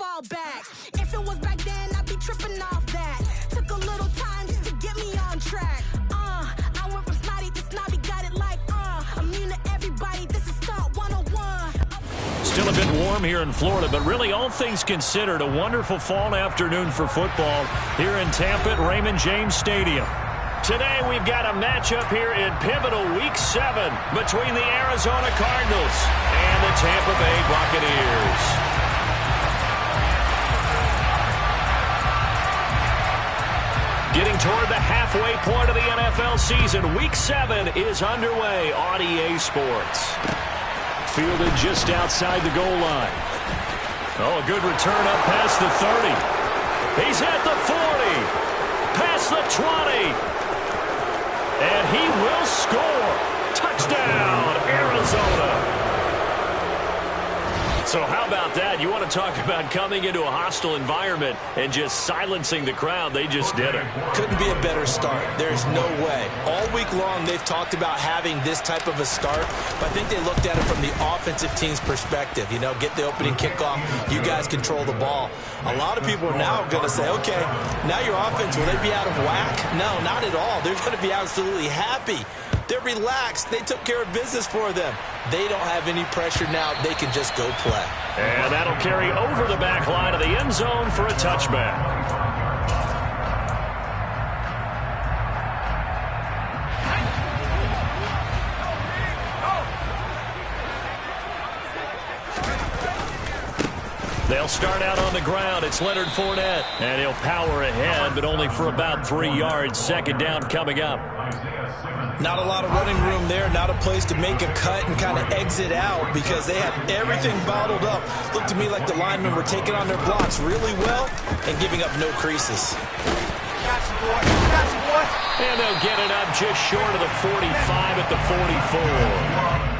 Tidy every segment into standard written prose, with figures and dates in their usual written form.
fall back. If it was back then, I'd be tripping off that. Took a little time just to get me on track. I went from snotty to snobby, got it like, immune to everybody, this is Stunt 101. Still a bit warm here in Florida, but really all things considered, a wonderful fall afternoon for football here in Tampa at Raymond James Stadium. Today we've got a matchup here in pivotal Week 7 between the Arizona Cardinals and the Tampa Bay Buccaneers. Getting toward the halfway point of the NFL season, Week 7 is underway on EA Sports. Fielded just outside the goal line. Oh, a good return up past the 30. He's at the 40. Past the 20. And he will score. Touchdown, Arizona. So how about that? You want to talk about coming into a hostile environment and just silencing the crowd. They just did it. Couldn't be a better start. There's no way. All week long, they've talked about having this type of a start, but I think they looked at it from the offensive team's perspective. You know, get the opening kickoff. You guys control the ball. A lot of people are now going to say, okay, now your offense, will they be out of whack? No, not at all. They're going to be absolutely happy. They're relaxed. They took care of business for them. They don't have any pressure now. They can just go play. And that'll carry over the back line of the end zone for a touchback. They'll start out on the ground. It's Leonard Fournette. And he'll power ahead, but only for about 3 yards. Second down coming up. Not a lot of running room there. Not a place to make a cut and kind of exit out because they had everything bottled up. Looked to me like the linemen were taking on their blocks really well and giving up no creases. And they'll get it up just short of the 45 at the 44.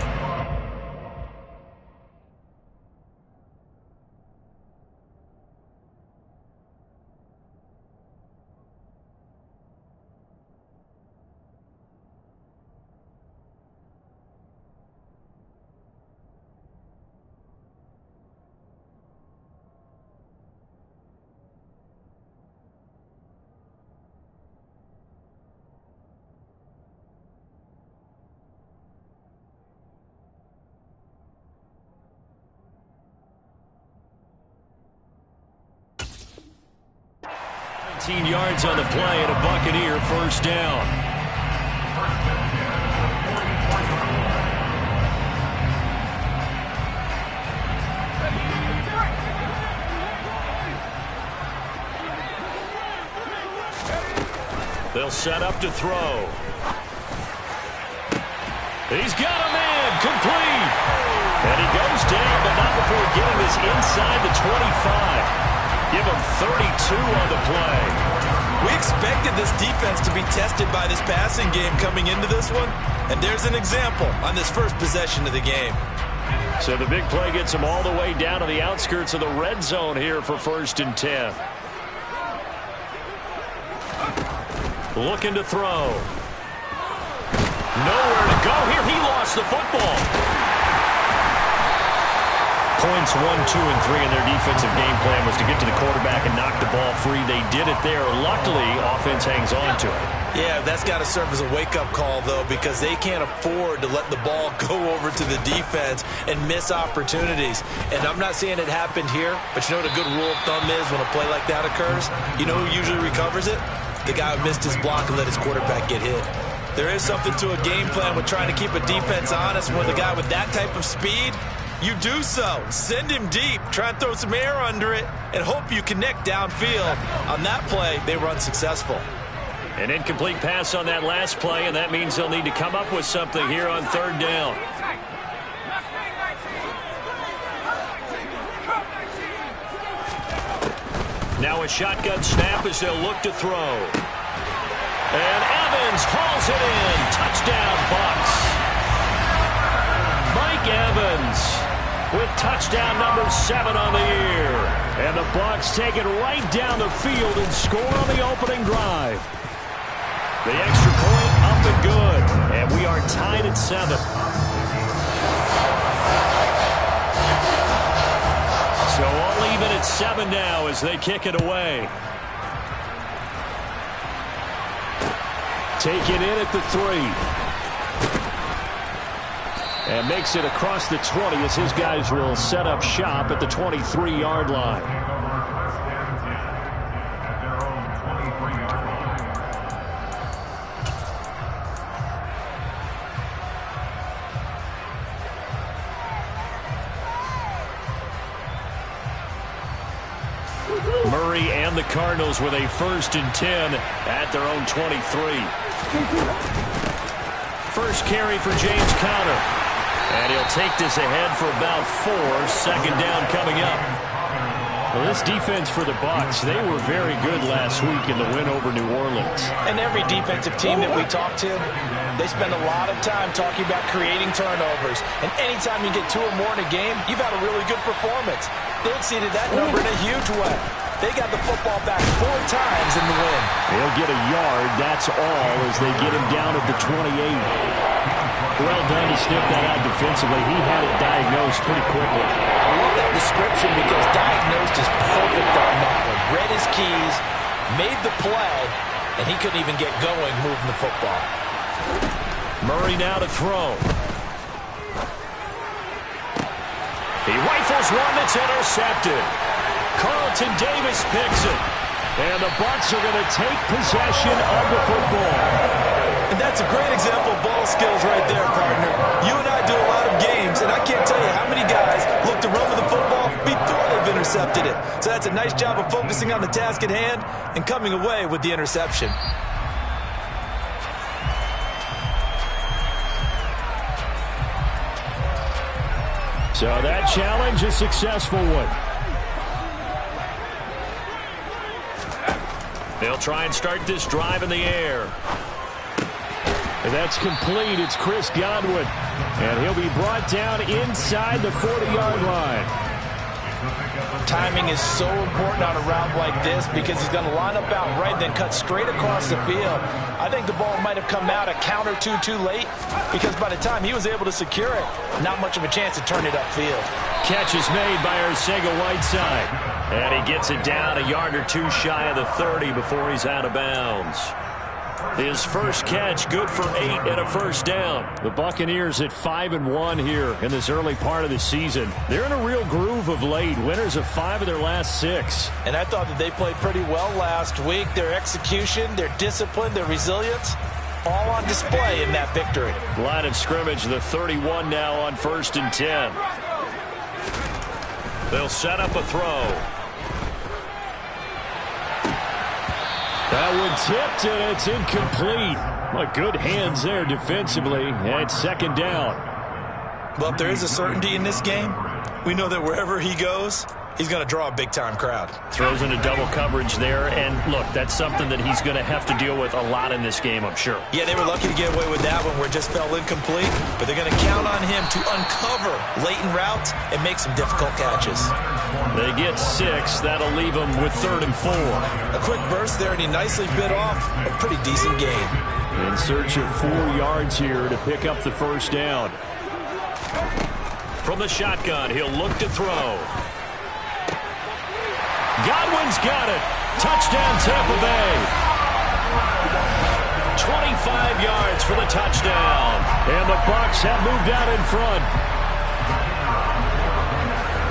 Yards on the play and a Buccaneer first down. They'll set up to throw. He's got a man complete. And he goes down, but not before getting this inside the 25. Give him 32 on the play. We expected this defense to be tested by this passing game coming into this one, and there's an example on this first possession of the game. So the big play gets him all the way down to the outskirts of the red zone here for 1st and 10. Looking to throw. Nowhere to go here. He lost the football. Points 1, 2, and 3 in their defensive game plan was to get to the quarterback and knock the ball free. They did it there. Luckily, offense hangs on to it. Yeah, that's got to serve as a wake-up call, though, because they can't afford to let the ball go over to the defense and miss opportunities. And I'm not saying it happened here, but you know what a good rule of thumb is when a play like that occurs? You know who usually recovers it? The guy who missed his block and let his quarterback get hit. There is something to a game plan with trying to keep a defense honest. When the guy with that type of speed, you do so. Send him deep. Try and throw some air under it and hope you connect downfield. On that play, they were unsuccessful. An incomplete pass on that last play, and that means they'll need to come up with something here on 3rd down. Now a shotgun snap as they'll look to throw. And Evans hauls it in. Touchdown, Bucs. Mike Evans with touchdown number 7 on the year. And the Bucs take it right down the field and score on the opening drive. The extra point up and good. And we are tied at 7. So all even at 7 now as they kick it away. Taken in at the 3. And makes it across the 20 as his guys will set up shop at the 23-yard line. Murray and the Cardinals with a 1st and 10 at their own 23. First carry for James Conner. And he'll take this ahead for about 4. 2nd down coming up. Well, this defense for the Bucs, they were very good last week in the win over New Orleans. And every defensive team that we talk to, they spend a lot of time talking about creating turnovers. And anytime you get 2 or more in a game, you've had a really good performance. They exceeded that number in a huge way. They got the football back 4 times in the win. They'll get a yard, that's all, as they get him down at the 28. Well done to sniff that out defensively. He had it diagnosed pretty quickly. I love that description because diagnosed is perfect on that one. Read his keys, made the play, and he couldn't even get going moving the football. Murray now to throw. He rifles one that's intercepted. Carlton Davis picks it. And the Bucs are going to take possession of the football. And that's a great example of ball skills right there, partner. You and I do a lot of games, and I can't tell you how many guys look to run with the football before they've intercepted it. So that's a nice job of focusing on the task at hand and coming away with the interception. So that challenge, a successful one. They'll try and start this drive in the air. And that's complete. It's Chris Godwin. And he'll be brought down inside the 40-yard line. Timing is so important on a route like this because he's going to line up out right, then cut straight across the field. I think the ball might have come out a count or two too late because by the time he was able to secure it, not much of a chance to turn it upfield. Catch is made by Arcega-Whiteside. And he gets it down a yard or 2 shy of the 30 before he's out of bounds. His first catch, good for 8 and a 1st down. The Buccaneers at 5-1 here in this early part of the season. They're in a real groove of late. Winners of 5 of their last 6. And I thought that they played pretty well last week. Their execution, their discipline, their resilience, all on display in that victory. Line of scrimmage, the 31 now on 1st and 10. They'll set up a throw. That one tipped, and it's incomplete. Well, good hands there defensively, and 2nd down. Well, if there is a certainty in this game, we know that wherever he goes, he's going to draw a big-time crowd. Throws into double coverage there, and look, that's something that he's going to have to deal with a lot in this game, I'm sure. Yeah, they were lucky to get away with that one where it just fell incomplete, but they're going to count on him to uncover latent routes and make some difficult catches. They get 6. That'll leave them with 3rd and 4. A quick burst there, and he nicely bit off a pretty decent gain. In search of 4 yards here to pick up the 1st down. From the shotgun, he'll look to throw. Godwin's got it. Touchdown, Tampa Bay. 25 yards for the touchdown. And the Bucs have moved out in front.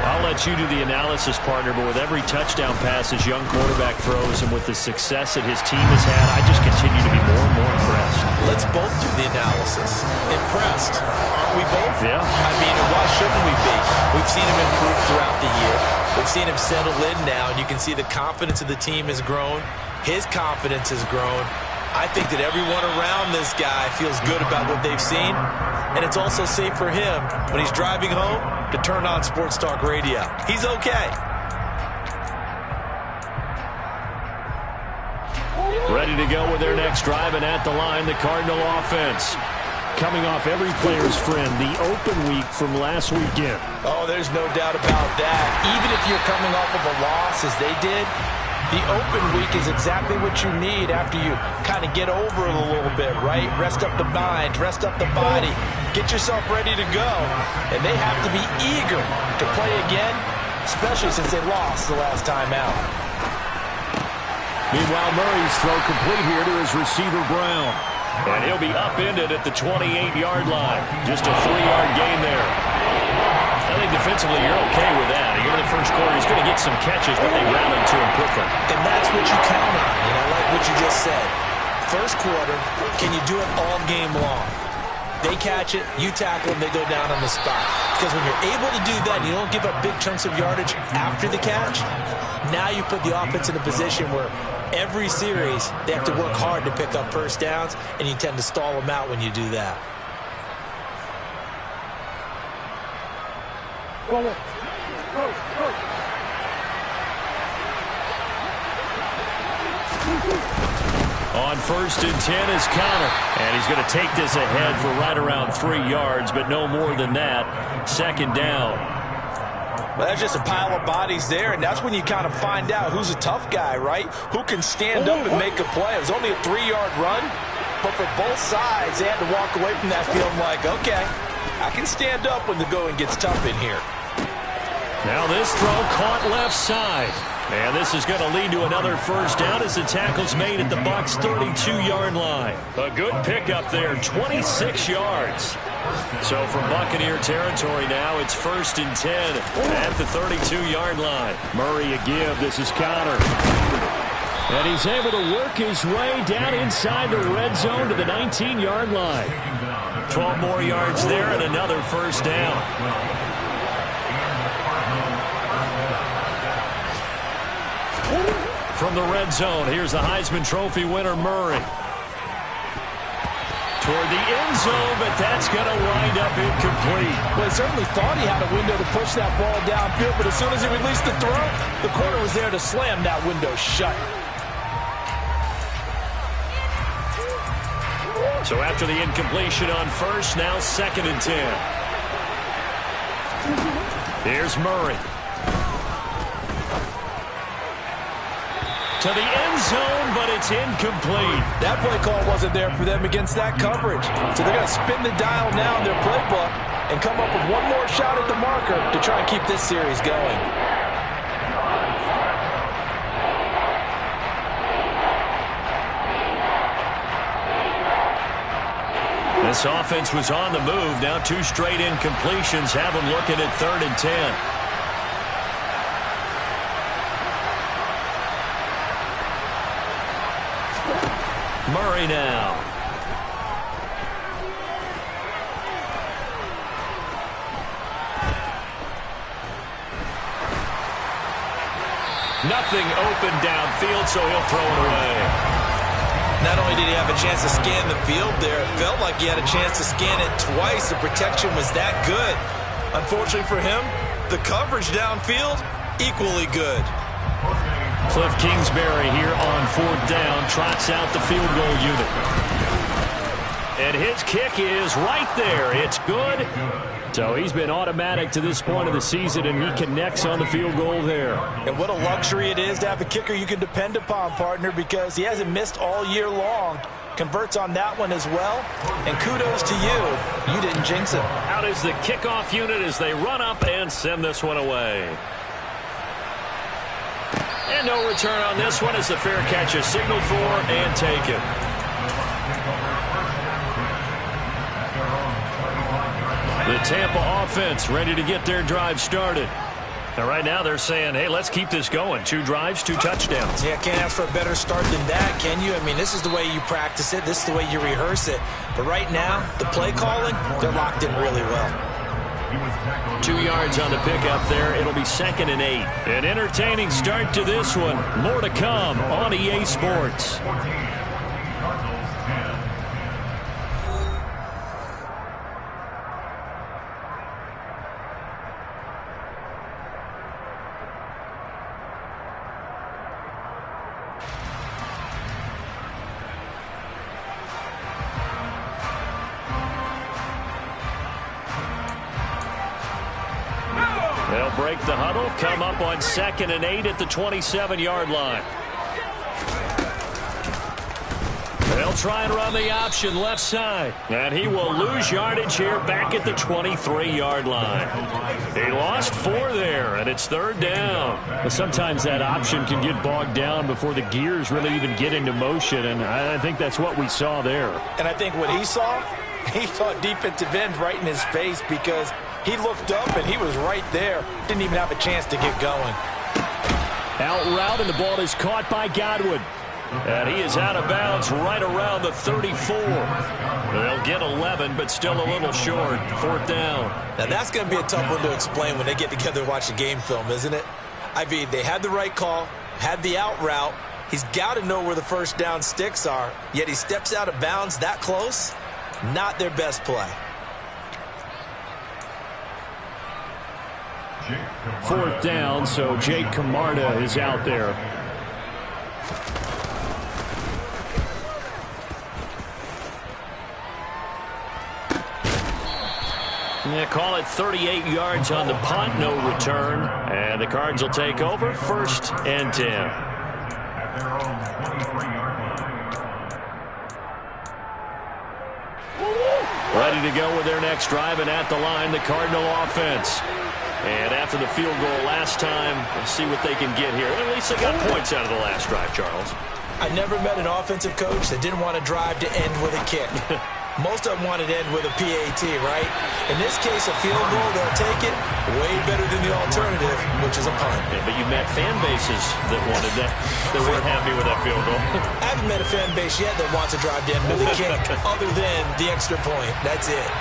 I'll let you do the analysis, partner, but with every touchdown pass his young quarterback throws and with the success that his team has had, I just continue to be more and more impressed. Let's both do the analysis. Impressed. Aren't we both? Yeah. I mean, why shouldn't we be? We've seen him improve throughout the year. We've seen him settle in now, and you can see the confidence of the team has grown. His confidence has grown. I think that everyone around this guy feels good about what they've seen, and it's also safe for him when he's driving home to turn on Sports Talk Radio. He's okay. Ready to go with their next drive, and at the line, the Cardinal offense. Coming off every player's friend, the open week from last weekend. Oh, there's no doubt about that. Even if you're coming off of a loss as they did, the open week is exactly what you need after you kind of get over it a little bit, right? Rest up the mind, rest up the body, get yourself ready to go. And they have to be eager to play again especially since they lost the last time out. Meanwhile, Murray's throw complete here to his receiver, Brown. And he'll be upended at the 28-yard line. Just a 3-yard gain there. I think defensively you're okay with that. Here in the first quarter, he's going to get some catches, but they rallied to him quickly. And that's what you count on, and I like what you just said. First quarter, can you do it all game long? They catch it, you tackle them, they go down on the spot. Because when you're able to do that and you don't give up big chunks of yardage after the catch, now you put the offense in a position where every series they have to work hard to pick up first downs, and you tend to stall them out when you do that. On 1st and 10 is Conner. And he's going to take this ahead for right around 3 yards, but no more than that. 2nd down. Well, that's just a pile of bodies there, and that's when you kind of find out who's a tough guy, right? Who can stand up and make a play. It was only a 3-yard run, but for both sides, they had to walk away from that field like, okay, I can stand up when the going gets tough in here. Now this throw caught left side. And this is going to lead to another first down as the tackle's made at the Bucs' 32-yard line. A good pickup there, 26 yards. So from Buccaneer territory now, it's 1st and 10 at the 32-yard line. Murray a give. This is Conner. And he's able to work his way down inside the red zone to the 19-yard line. 12 more yards there and another first down. From the red zone, here's the Heisman Trophy winner, Murray. Toward the end zone, but that's going to wind up incomplete. Well, he certainly thought he had a window to push that ball downfield, but as soon as he released the throw, the corner was there to slam that window shut. So after the incompletion on 1st, now 2nd and 10. Here's Murray. To the end zone, but it's incomplete. That play call wasn't there for them against that coverage. So they're going to spin the dial now in their playbook and come up with one more shot at the marker to try and keep this series going. This offense was on the move. Now 2 straight incompletions have them looking at 3rd and 10. Murray now. Nothing open downfield, so he'll throw it away. Not only did he have a chance to scan the field there, it felt like he had a chance to scan it twice. The protection was that good. Unfortunately for him, the coverage downfield, equally good. Cliff Kingsbury here on 4th down, trots out the field goal unit. And his kick is right there. It's good. So he's been automatic to this point of the season, and he connects on the field goal there. And what a luxury it is to have a kicker you can depend upon, partner, because he hasn't missed all year long. Converts on that one as well. And kudos to you. You didn't jinx him. Out is the kickoff unit as they run up and send this one away. And no return on this one as the fair catch is signaled for and taken. The Tampa offense ready to get their drive started. And right now they're saying, hey, let's keep this going. 2 drives, 2 touchdowns. Yeah, can't ask for a better start than that, can you? I mean, this is the way you practice it. This is the way you rehearse it. But right now, the play calling, they're locked in really well. 2 yards on the pickup there. It'll be 2nd and 8. An entertaining start to this one. More to come on EA Sports. They'll break the huddle, come up on 2nd and 8 at the 27-yard line. They'll They'll try and run the option left side. And he will lose yardage here back at the 23-yard line. He lost 4 there, and it's 3rd down. Well, sometimes that option can get bogged down before the gears really even get into motion, and I think that's what we saw there. And I think what he saw defensive end right in his face because he looked up and he was right there. Didn't even have a chance to get going. Out route, and the ball is caught by Godwin. And he is out of bounds right around the 34. They'll get 11, but still a little short. 4th down. Now, that's going to be a tough one to explain when they get together and watch the game film, isn't it? I mean, they had the right call, had the out route. He's got to know where the first down sticks are, yet he steps out of bounds that close. Not their best play. 4th down, so Jake Camarda is out there. Yeah, call it 38 yards on the punt, no return. And the Cards will take over, 1st and 10. Ready to go with their next drive, and at the line, the Cardinal offense. And after the field goal last time, we'll see what they can get here. At least they got points out of the last drive, Charles. I never met an offensive coach that didn't want to drive to end with a kick. Most of them wanted to end with a PAT, right? In this case, a field goal, they'll take it way better than the alternative, which is a punt. Yeah, but you met fan bases that wanted that, that weren't happy with that field goal. I haven't met a fan base yet that wants to drive to end with a kick other than the extra point. That's it.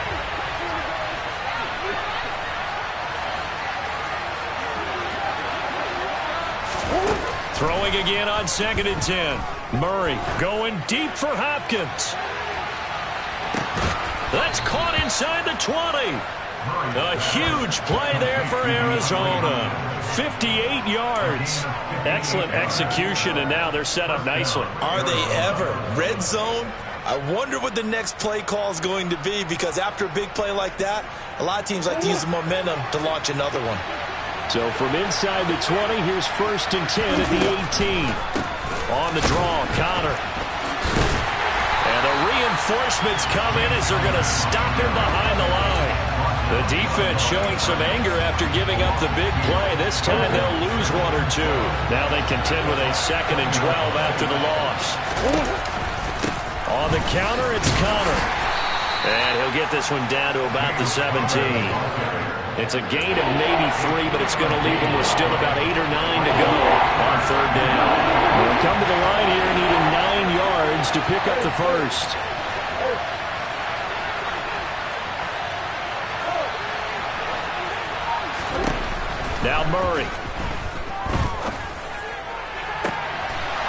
Throwing again on 2nd and 10. Murray going deep for Hopkins. That's caught inside the 20. A huge play there for Arizona. 58 yards. Excellent execution, and now they're set up nicely. Are they ever? Red zone? I wonder what the next play call is going to be, because after a big play like that, a lot of teams like to use the momentum to launch another one. So from inside the 20, here's 1st and 10 at the 18. On the draw, Connor. And the reinforcements come in as they're going to stop him behind the line. The defense showing some anger after giving up the big play. This time they'll lose 1 or 2. Now they contend with a 2nd and 12 after the loss. On the counter, it's Connor. And he'll get this one down to about the 17. It's a gain of maybe 3, but it's going to leave him with still about 8 or 9 to go on 3rd down. They'll come to the line here needing 9 yards to pick up the first. Now Murray.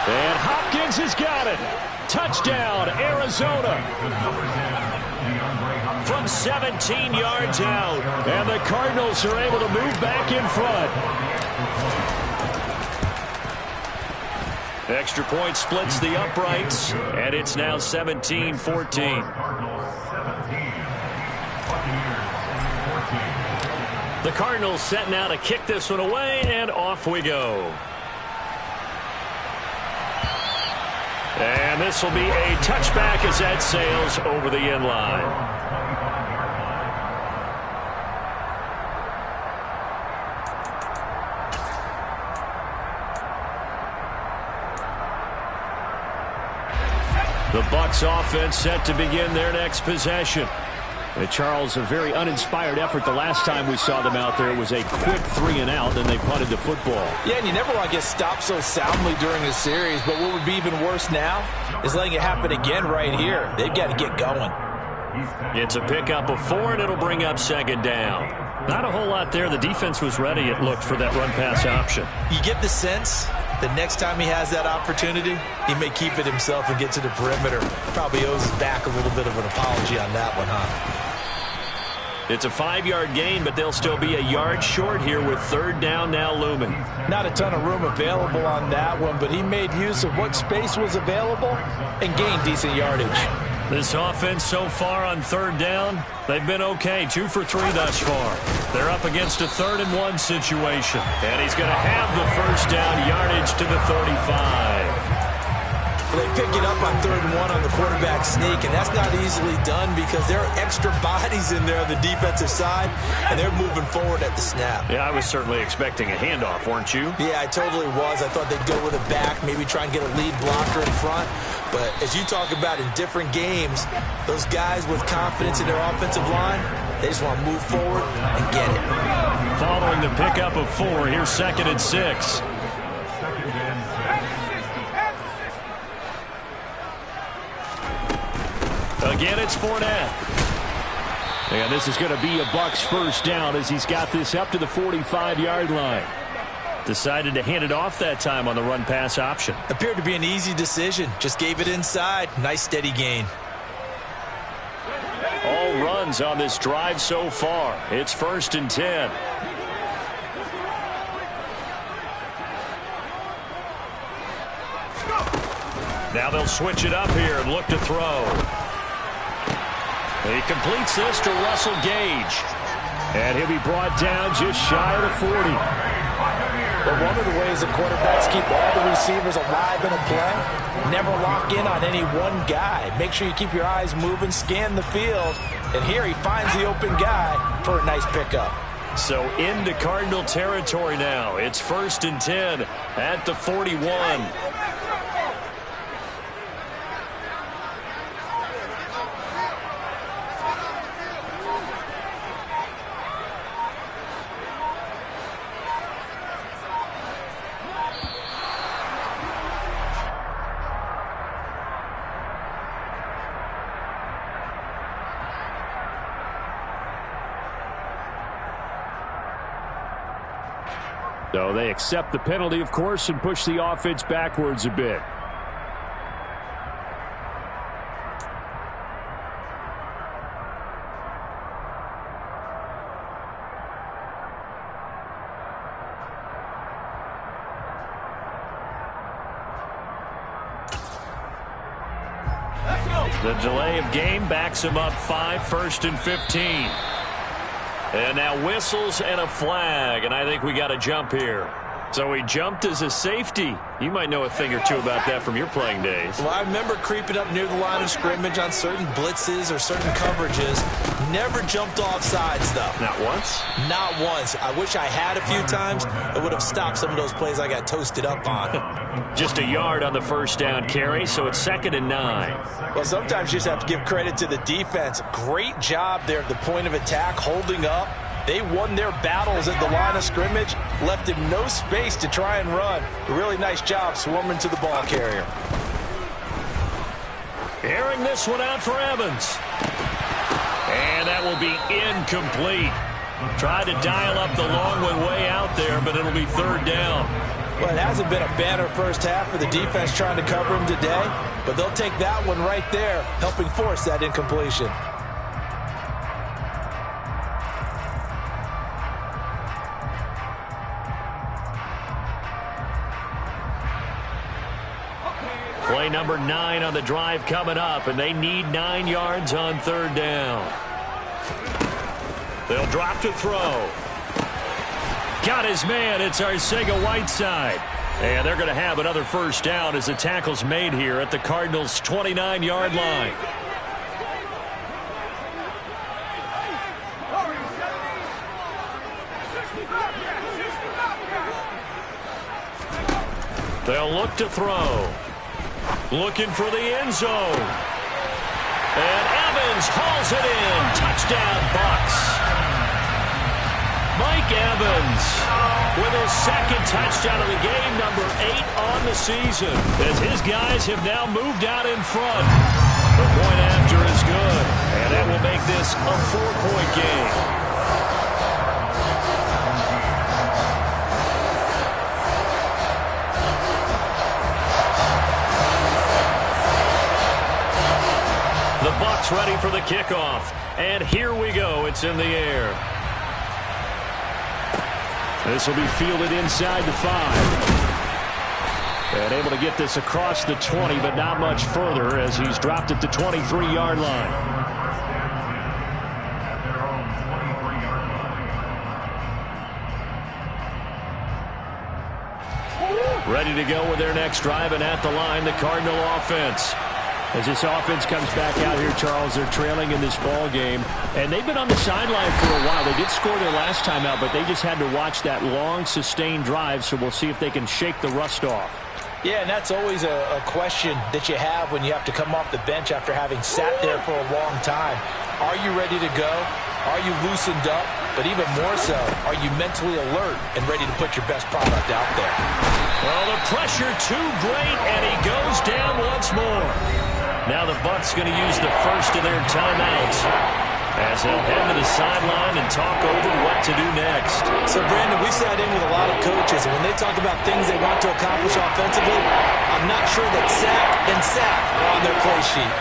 And Hopkins has got it. Touchdown, Arizona. From 17 yards out. And the Cardinals are able to move back in front. Extra point splits the uprights, and it's now 17-14. The Cardinals set now to kick this one away, and off we go. And this will be a touchback as that sails over the end line. The Bucs offense set to begin their next possession. Charles, a very uninspired effort the last time we saw them out there. It was a quick 3 and out, then they punted the football. Yeah, and you never want to get stopped so soundly during a series, but what would be even worse now is letting it happen again right here. They've got to get going. It's a pickup of 4, and it'll bring up 2nd down. Not a whole lot there. The defense was ready, it looked, for that run-pass option. You get the sense the next time he has that opportunity, he may keep it himself and get to the perimeter. Probably owes his back a little bit of an apology on that one, huh? It's a 5-yard gain, but they'll still be a yard short here with 3rd down now looming. Not a ton of room available on that one, but he made use of what space was available and gained decent yardage. This offense so far on 3rd down, they've been okay. 2 for 3 thus far. They're up against a 3rd and 1 situation. And he's going to have the first down, yardage to the 35. They pick it up on 3rd and 1 on the quarterback sneak, and that's not easily done because there are extra bodies in there on the defensive side, and they're moving forward at the snap. Yeah, I was certainly expecting a handoff, weren't you? Yeah, I totally was. I thought they'd go with a back, maybe try and get a lead blocker in front. But as you talk about in different games, those guys with confidence in their offensive line, they just want to move forward and get it. Following the pickup of 4, here's 2nd and 6. Again, it's Fournette. And this is going to be a Bucs first down as he's got this up to the 45-yard line. Decided to hand it off that time on the run-pass option. Appeared to be an easy decision. Just gave it inside. Nice steady gain. All runs on this drive so far. It's 1st and 10. Now they'll switch it up here and look to throw. He completes this to Russell Gage. And he'll be brought down just shy of the 40. But one of the ways the quarterbacks keep all the receivers alive in a play, never lock in on any one guy. Make sure you keep your eyes moving, scan the field. And here he finds the open guy for a nice pickup. So into Cardinal territory now. It's 1st and 10 at the 41. So they accept the penalty, of course, and push the offense backwards a bit. The delay of game backs him up 5, 1st and 15. And now whistles and a flag, and I think we got a jump here. So he jumped as a safety. You might know a thing or two about that from your playing days. Well, I remember creeping up near the line of scrimmage on certain blitzes or certain coverages. Never jumped off sides, though. Not once? Not once. I wish I had a few times. It would have stopped some of those plays I got toasted up on. Just a yard on the first down carry, so it's 2nd and 9. Well, sometimes you just have to give credit to the defense. Great job there at the point of attack, holding up. They won their battles at the line of scrimmage, left him no space to try and run. A really nice job swarming to the ball carrier. Airing this one out for Evans. And that will be incomplete. Tried to dial up the long one way out there, but it'll be 3rd down. Well, it hasn't been a banner first half for the defense trying to cover him today, but they'll take that one right there, helping force that incompletion. Play number 9 on the drive coming up, and they need 9 yards on 3rd down. They'll drop to throw. Got his man. It's Arcega-Whiteside. And they're going to have another first down as the tackle's made here at the Cardinals' 29-yard line. They'll look to throw. Looking for the end zone. And Evans hauls it in. Touchdown, Bucs. Mike Evans with his 2nd touchdown of the game, number 8 on the season, as his guys have now moved out in front. The point after is good, and that will make this a 4-point game. The Bucs ready for the kickoff. And here we go. It's in the air. This will be fielded inside the 5. And able to get this across the 20, but not much further as he's dropped at the 23-yard line. Ready to go with their next drive, and at the line, the Cardinal offense. As this offense comes back out here, Charles, they're trailing in this ball game, and they've been on the sideline for a while. They did score their last time out, but they just had to watch that long, sustained drive, so we'll see if they can shake the rust off. Yeah, and that's always a question that you have when you have to come off the bench after having sat there for a long time. Are you ready to go? Are you loosened up? But even more so, are you mentally alert and ready to put your best product out there? Well, the pressure too great, and he goes down once more. Now the Bucs going to use the first of their timeouts as they'll head to the sideline and talk over what to do next. So, Brandon, we sat in with a lot of coaches, and when they talk about things they want to accomplish offensively, I'm not sure that sack and sack are on their play sheet.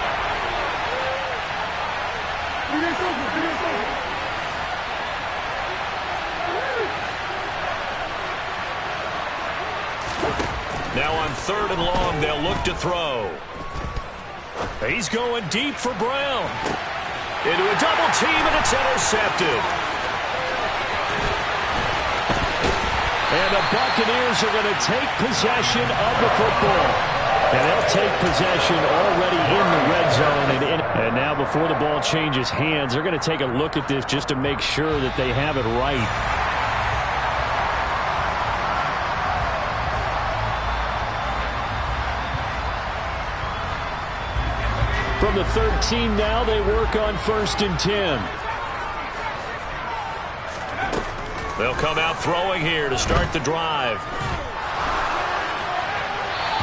Now on 3rd and long, they'll look to throw. He's going deep for Brown. Into a double team, and it's intercepted. And the Buccaneers are going to take possession of the football. And they'll take possession already in the red zone. And now before the ball changes hands, they're going to take a look at this just to make sure that they have it right. From the 13 now, they work on 1st and 10. They'll come out throwing here to start the drive.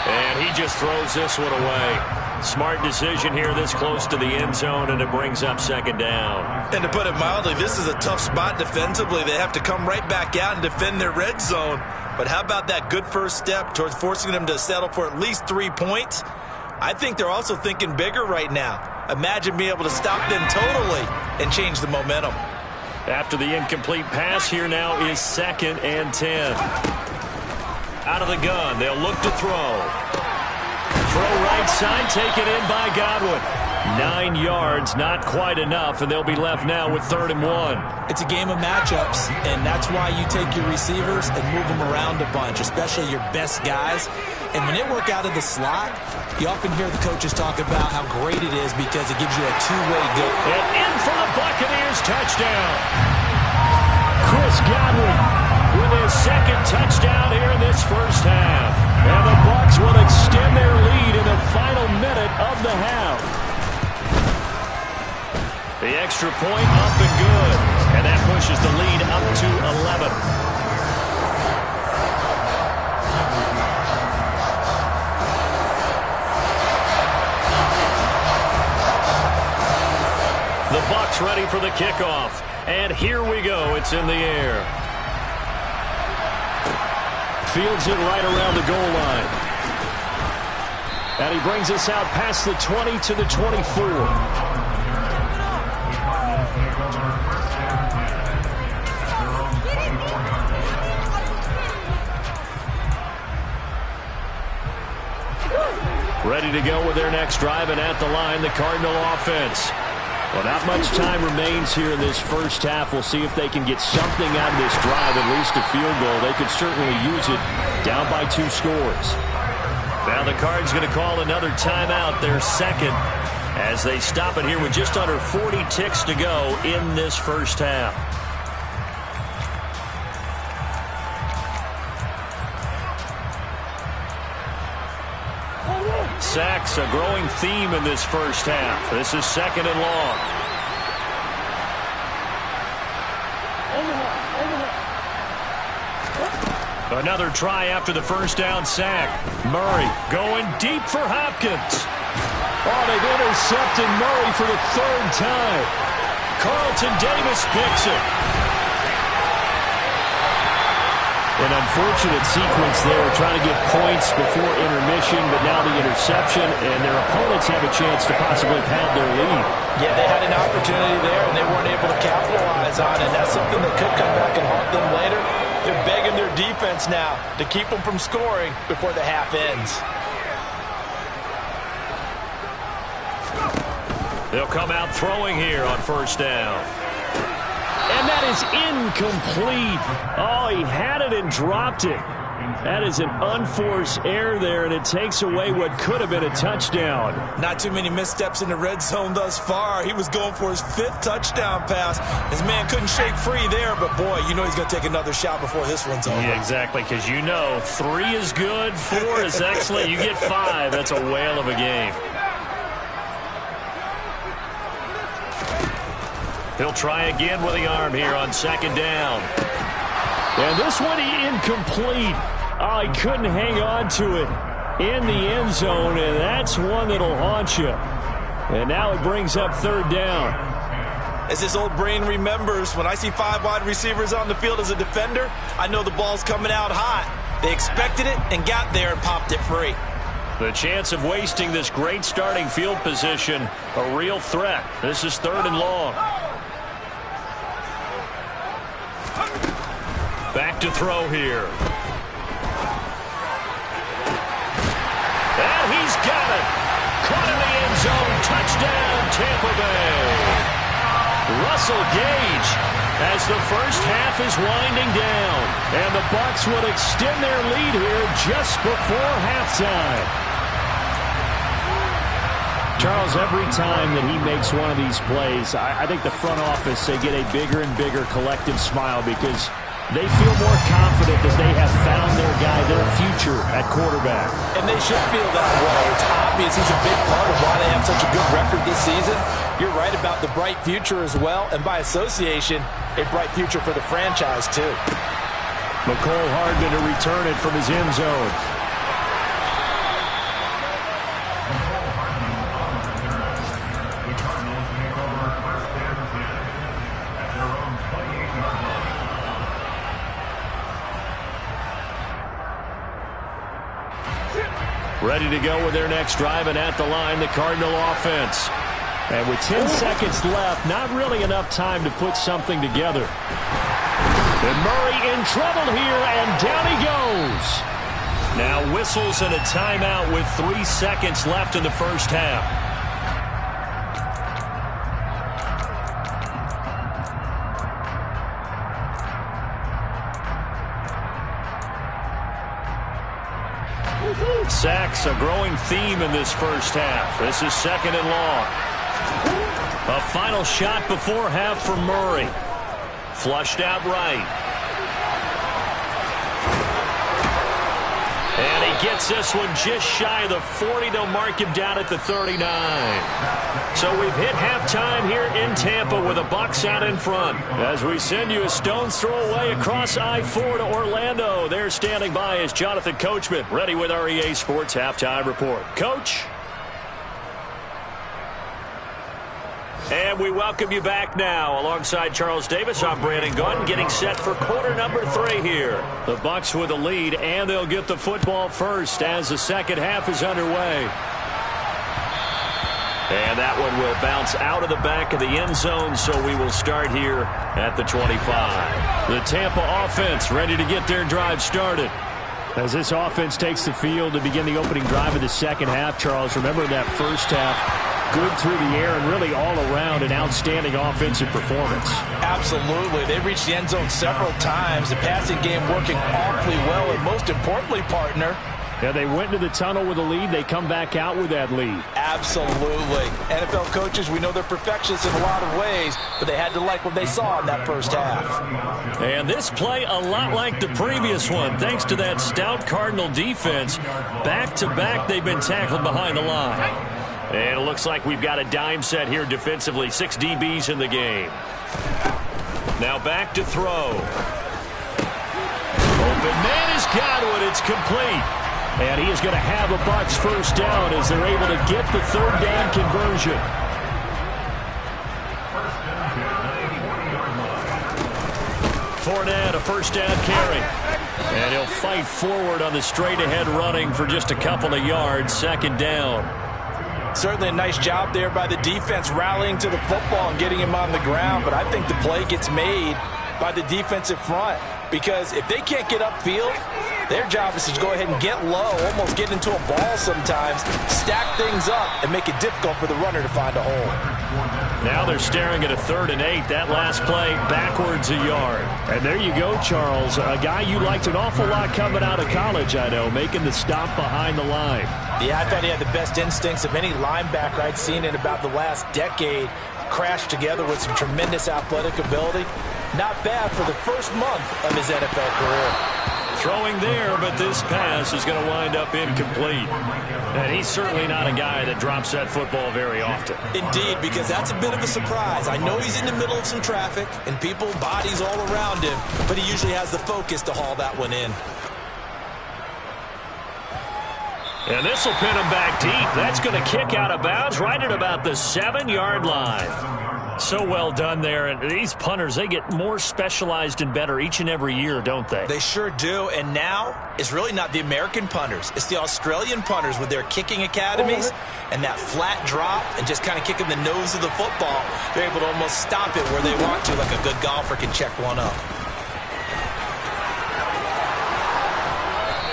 And he just throws this one away. Smart decision here this close to the end zone, and it brings up 2nd down. And to put it mildly, this is a tough spot defensively. They have to come right back out and defend their red zone. But how about that good first step towards forcing them to settle for at least 3 points? I think they're also thinking bigger right now. Imagine being able to stop them totally and change the momentum. After the incomplete pass, here now is 2nd and 10. Out of the gun, they'll look to throw. Throw right side, taken in by Godwin. 9 yards, not quite enough, and they'll be left now with 3rd and 1. It's a game of matchups, and that's why you take your receivers and move them around a bunch, especially your best guys. And when they work out of the slot, you often hear the coaches talk about how great it is because it gives you a two-way go. And in for the Buccaneers, touchdown. Chris Godwin with his 2nd touchdown here in this first half. And the Bucs will extend their lead in the final minute of the half. The extra point up and good. And that pushes the lead up to 11. The Bucs ready for the kickoff. And here we go. It's in the air. Fields it right around the goal line. And he brings us out past the 20 to the 24. Ready to go with their next drive, and at the line, the Cardinal offense. Well, not much time remains here in this first half. We'll see if they can get something out of this drive, at least a field goal. They could certainly use it down by 2 scores. Now the Cards going to call another timeout, their 2nd, as they stop it here with just under 40 ticks to go in this first half. Sacks, a growing theme in this first half. This is 2nd and long. Another try after the first down sack. Murray going deep for Hopkins. Oh, they've intercepted Murray for the 3rd time. Carlton Davis picks it. An unfortunate sequence there, trying to get points before intermission, but now the interception, and their opponents have a chance to possibly pad their lead. Yeah, they had an opportunity there, and they weren't able to capitalize on it. That's something that could come back and haunt them later. They're begging their defense now to keep them from scoring before the half ends. They'll come out throwing here on 1st down. And that is incomplete. Oh, he had it and dropped it. That is an unforced error there, and it takes away what could have been a touchdown. Not too many missteps in the red zone thus far. He was going for his 5th touchdown pass. His man couldn't shake free there, but boy, you know he's going to take another shot before this one's over. Yeah, exactly, because you know 3 is good, 4 is excellent. You get 5. That's a whale of a game. He'll try again with the arm here on 2nd down. And this one incomplete. Oh, he couldn't hang on to it in the end zone, and that's one that'll haunt you. And now it brings up 3rd down. As his old brain remembers, when I see 5 wide receivers on the field as a defender, I know the ball's coming out hot. They expected it and got there and popped it free. The chance of wasting this great starting field position, a real threat. This is 3rd and long. Back to throw here. And he's got it. Caught in the end zone. Touchdown, Tampa Bay. Russell Gage as the first half is winding down. And the Bucs will extend their lead here just before halftime. Charles, every time that he makes one of these plays, I think the front office, they get a bigger and bigger collective smile because they feel more confident that they have found their guy, their future at quarterback. And they should feel that way. It's obvious he's a big part of why they have such a good record this season. You're right about the bright future as well, and by association, a bright future for the franchise too. Mecole Hardman to return it from his end zone. Ready to go with their next drive, and at the line, the Cardinal offense. And with 10 seconds left, not really enough time to put something together. And Murray in trouble here, and down he goes. Now whistles and a timeout with 3 seconds left in the first half. Sacks, a growing theme in this first half. This is 2nd and long. A final shot before half for Murray. Flushed out right. And he gets this one just shy of the 40. They'll mark him down at the 39. So we've hit halftime here in Tampa with the Bucs out in front. As we send you a stone's throw away across I-4 to Orlando. There standing by is Jonathan Coachman, ready with our EA Sports Halftime Report. Coach? And we welcome you back now. Alongside Charles Davis, I'm Brandon Gunn, getting set for quarter number 3 here. The Bucs with the lead, and they'll get the football first as the second half is underway. And that one will bounce out of the back of the end zone, so we will start here at the 25. The Tampa offense ready to get their drive started. As this offense takes the field to begin the opening drive of the second half, Charles, remember that first half, good through the air and really all around an outstanding offensive performance. Absolutely. They reached the end zone several times. The passing game working awfully well, and most importantly, partner, yeah, they went to the tunnel with a lead. They come back out with that lead. Absolutely. NFL coaches, we know they're perfectionists in a lot of ways, but they had to like what they saw in that first half. And this play a lot like the previous one, thanks to that stout Cardinal defense. Back-to-back, they've been tackled behind the line. And it looks like we've got a dime set here defensively. 6 DBs in the game. Now back to throw. Open man has got it. It's complete. And he is going to have a Bucs first down as they're able to get the 3rd down conversion. Fournette, a first down carry. And he'll fight forward on the straight-ahead running for just a couple of yards. 2nd down. Certainly a nice job there by the defense rallying to the football and getting him on the ground. But I think the play gets made by the defensive front. Because if they can't get upfield, their job is to go ahead and get low, almost get into a ball sometimes, stack things up, and make it difficult for the runner to find a hole. Now they're staring at a 3rd and 8. That last play, backwards a yard. And there you go, Charles. A guy you liked an awful lot coming out of college, I know, making the stop behind the line. Yeah, I thought he had the best instincts of any linebacker I'd seen in about the last decade. Crashed together with some tremendous athletic ability. Not bad for the first month of his NFL career. Throwing there, but this pass is going to wind up incomplete. And he's certainly not a guy that drops that football very often. Indeed, because that's a bit of a surprise. I know he's in the middle of some traffic and people, bodies all around him, but he usually has the focus to haul that one in. And this will pin him back deep. That's going to kick out of bounds right at about the 7-yard line. So well done there. And these punters, they get more specialized and better each and every year, don't they? They sure do. And now it's really not the American punters. It's the Australian punters with their kicking academies and that flat drop and just kind of kicking the nose of the football. They're able to almost stop it where they want to, like a good golfer can check one up.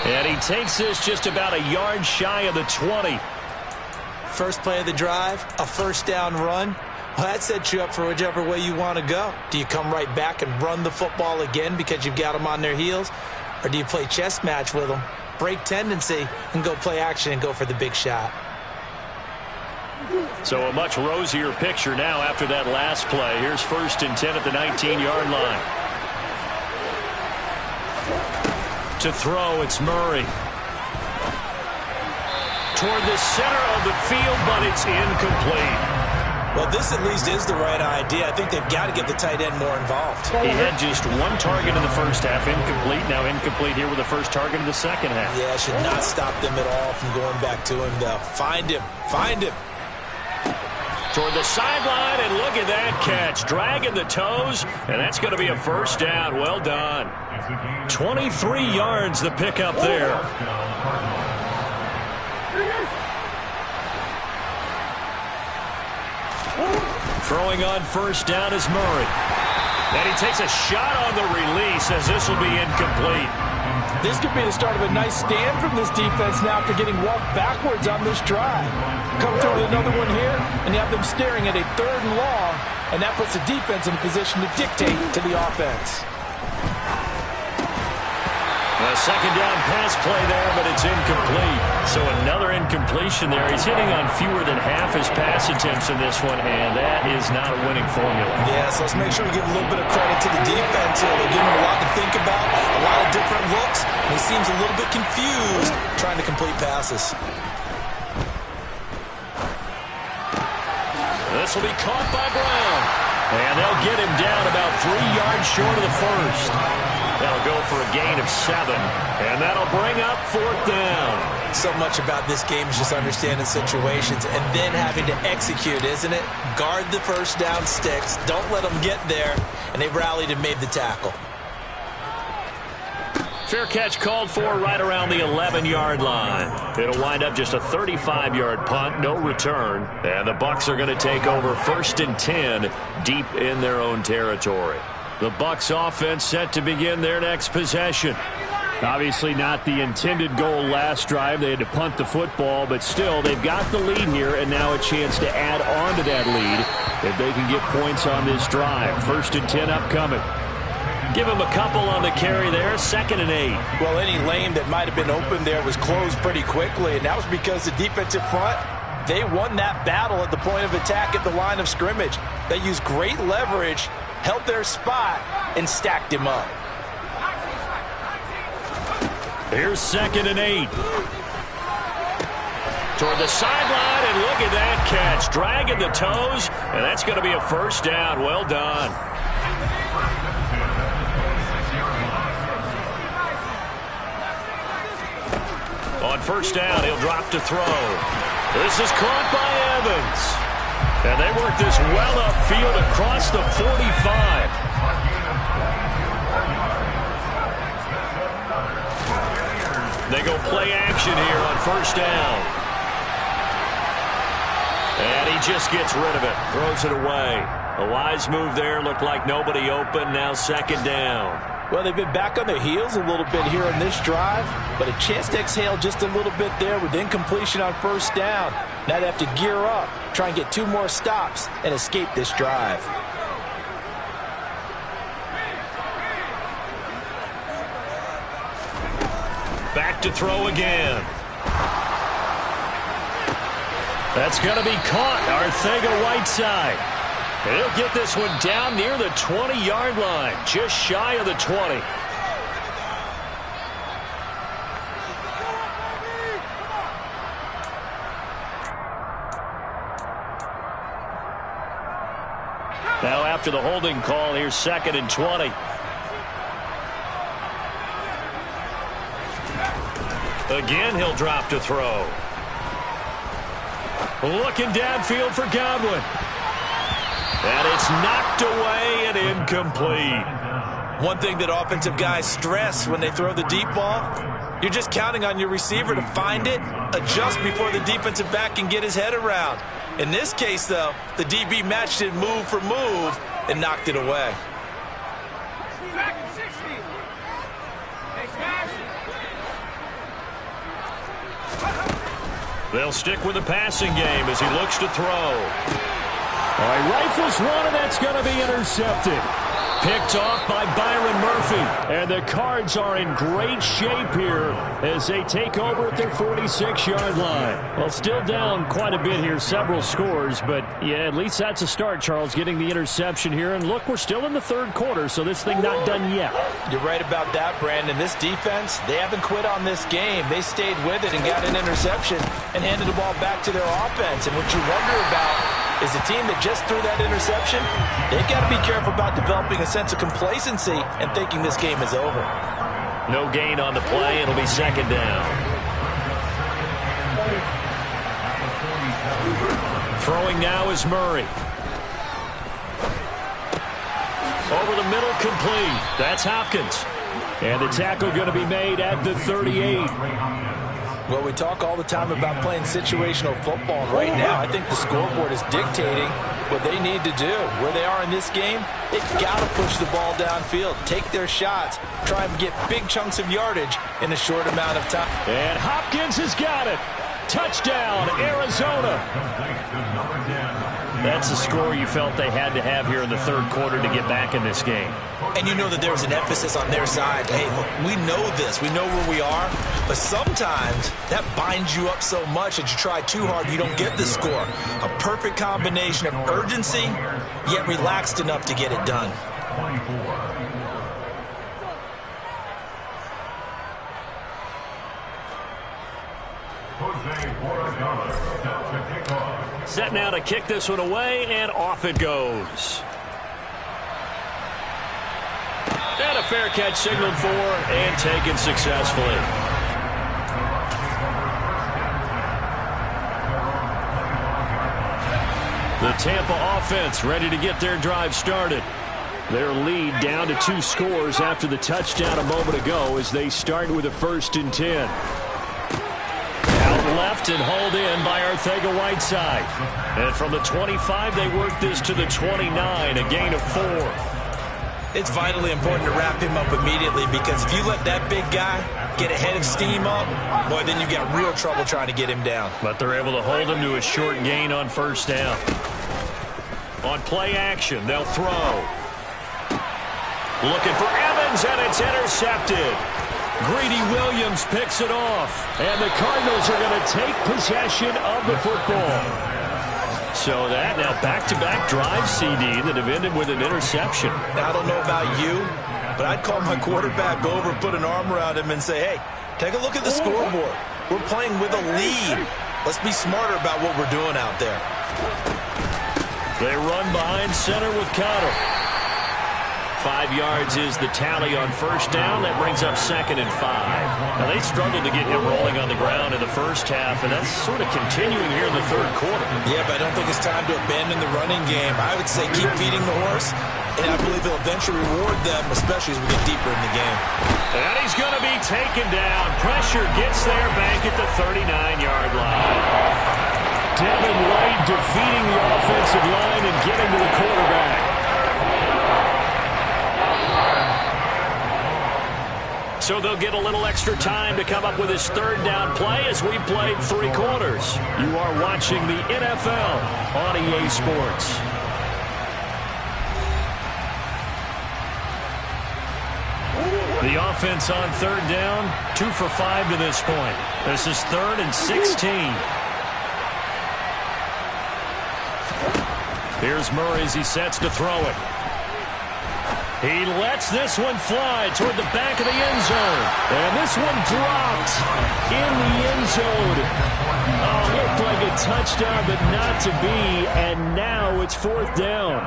And he takes this just about a yard shy of the 20. First play of the drive, a first down run. Well, that sets you up for whichever way you want to go. Do you come right back and run the football again because you've got them on their heels? Or do you play chess match with them, break tendency, and go play action and go for the big shot? So a much rosier picture now after that last play. Here's 1st and 10 at the 19-yard line. To throw, it's Murray. Toward the center of the field, but it's incomplete. Well, this at least is the right idea. I think they've got to get the tight end more involved. He had just one target in the first half, incomplete. Now incomplete here with the first target in the second half. Yeah, should not stop them at all from going back to him, though. Find him. Find him. Toward the sideline, and look at that catch. Dragging the toes, and that's going to be a first down. Well done. 23 yards the pickup there. Throwing on first down is Murray. And he takes a shot on the release as this will be incomplete. This could be the start of a nice stand from this defense now after getting walked backwards on this drive. Come through with another one here, and you have them staring at a 3rd and long, and that puts the defense in a position to dictate to the offense. A second down pass play there, but it's incomplete. So another incompletion there. He's hitting on fewer than half his pass attempts in this one, and that is not a winning formula. Yeah, so let's make sure we give a little bit of credit to the defense here. They're giving him a lot to think about, a lot of different looks, and he seems a little bit confused trying to complete passes. This will be caught by Brown. And they'll get him down about 3 yards short of the first. They'll go for a gain of 7, and that'll bring up 4th down. So much about this game is just understanding situations and then having to execute, isn't it? Guard the first down sticks. Don't let them get there, and they rallied and made the tackle. Fair catch called for right around the 11-yard line. It'll wind up just a 35-yard punt, no return. And the Bucs are going to take over 1st and 10 deep in their own territory. The Bucs offense set to begin their next possession. Obviously not the intended goal last drive. They had to punt the football, but still they've got the lead here and now a chance to add on to that lead if they can get points on this drive. 1st and 10 upcoming. Give him a couple on the carry there. 2nd and 8. Well, any lane that might have been open there was closed pretty quickly, and that was because the defensive front, they won that battle at the point of attack at the line of scrimmage. They used great leverage, held their spot, and stacked him up. Here's 2nd and 8. Toward the sideline, and look at that catch. Dragging the toes, and that's going to be a first down. Well done. On first down, he'll drop to throw. This is caught by Evans. And they work this well upfield across the 45. They go play action here on first down. And he just gets rid of it. Throws it away. A wise move there. Looked like nobody open. Now 2nd down. Well, they've been back on their heels a little bit here on this drive. but a chance to exhale just a little bit there with incompletion on first down. Now they have to gear up, try and get 2 more stops, and escape this drive. Back to throw again. That's going to be caught. Arcega-Whiteside. He'll get this one down near the 20-yard line, just shy of the 20. Now after the holding call, here's 2nd and 20. Again, he'll drop to throw. Looking downfield for Godwin. And it's knocked away and incomplete. One thing that offensive guys stress when they throw the deep ball, you're just counting on your receiver to find it, adjust before the defensive back can get his head around. In this case, though, the DB matched it move for move and knocked it away. They'll stick with the passing game as he looks to throw. All right, rifles one, and that's going to be intercepted. Picked off by Byron Murphy. And the Cards are in great shape here as they take over at their 46-yard line. Well, still down quite a bit here, several scores, but yeah, at least that's a start, Charles, getting the interception here. And look, we're still in the 3rd quarter, so this thing not done yet. You're right about that, Brandon. This defense, they haven't quit on this game. They stayed with it and got an interception and handed the ball back to their offense. And what you wonder about is a team that just threw that interception, they've got to be careful about developing a sense of complacency and thinking this game is over. No gain on the play. It'll be 2nd down. Throwing now is Murray. Over the middle, complete. That's Hopkins. And the tackle going to be made at the 38. Well, we talk all the time about playing situational football. Right now, I think the scoreboard is dictating what they need to do. Where they are in this game, they've got to push the ball downfield, take their shots, try and get big chunks of yardage in a short amount of time. And Hopkins has got it. Touchdown, Arizona. That's the score you felt they had to have here in the 3rd quarter to get back in this game. And you know that there's an emphasis on their side. Hey, look, we know this. We know where we are. But sometimes that binds you up so much that you try too hard, you don't get the score. A perfect combination of urgency, yet relaxed enough to get it done. Set now to kick this one away, and off it goes. And a fair catch signaled for and taken successfully. The Tampa offense ready to get their drive started. Their lead down to 2 scores after the touchdown a moment ago as they start with a 1st and 10. Left and hauled in by Arcega-Whiteside. And from the 25, they work this to the 29, a gain of 4. It's vitally important to wrap him up immediately because if you let that big guy get a head of steam up, boy, then you've got real trouble trying to get him down. But they're able to hold him to a short gain on 1st down. On play action, they'll throw. Looking for Evans, and it's intercepted. Greedy Williams picks it off, and the Cardinals are going to take possession of the football. So that now back-to-back drive, CD, that have ended with an interception. Now, I don't know about you, but I'd call my quarterback over, put an arm around him, and say, hey, take a look at the scoreboard. We're playing with a lead. Let's be smarter about what we're doing out there. They run behind center with Connor. 5 yards is the tally on 1st down. That brings up 2nd and 5. Now, they struggled to get him rolling on the ground in the 1st half, and that's sort of continuing here in the 3rd quarter. Yeah, but I don't think it's time to abandon the running game. I would say keep feeding the horse, and I believe he'll eventually reward them, especially as we get deeper in the game. And he's going to be taken down. Pressure gets there back at the 39-yard line. Devin White defeating the offensive line and getting to the quarterback. So they'll get a little extra time to come up with his third down play as we played 3 quarters. You are watching the NFL on EA Sports. The offense on third down, 2 for 5 to this point. This is 3rd and 16. Here's Murray as he sets to throw it. He lets this one fly toward the back of the end zone. And this one dropped in the end zone. Oh, looked like a touchdown, but not to be. And now it's 4th down.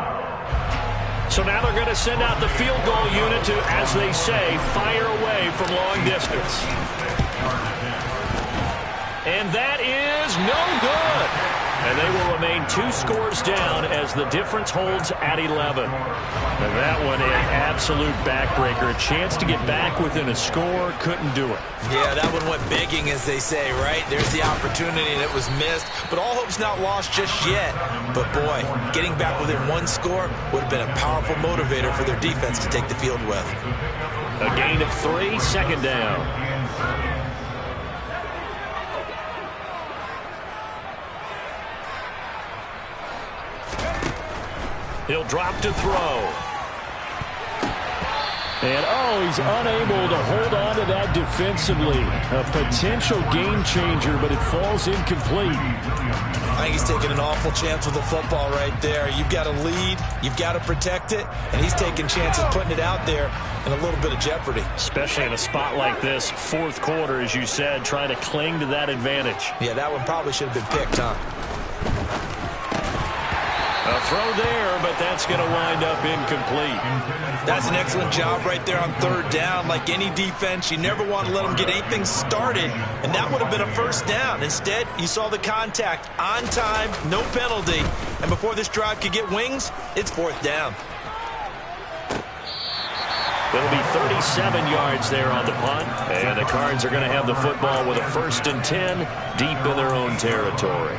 So now they're going to send out the field goal unit to, as they say, fire away from long distance. And that is no good. And they will remain 2 scores down as the difference holds at 11. And that one an absolute backbreaker. A chance to get back within a score, couldn't do it. Yeah, that one went begging, as they say, right? There's the opportunity, and it was missed. But all hope's not lost just yet. But, boy, getting back within 1 score would have been a powerful motivator for their defense to take the field with. A gain of 3, 2nd down. He'll drop to throw. And, he's unable to hold on to that defensively. A potential game changer, but it falls incomplete. I think he's taking an awful chance with the football right there. You've got to lead, you've got to protect it, and he's taking chances putting it out there in a little bit of jeopardy. Especially in a spot like this, 4th quarter, as you said, trying to cling to that advantage. Yeah, that one probably should have been picked, huh? A throw there, but that's going to wind up incomplete. That's an excellent job right there on 3rd down. Like any defense, you never want to let them get anything started, and that would have been a 1st down. Instead, you saw the contact on time, no penalty, and before this drive could get wings, it's 4th down. It'll be 37 yards there on the punt, and the Cards are going to have the football with a 1st and 10 deep in their own territory.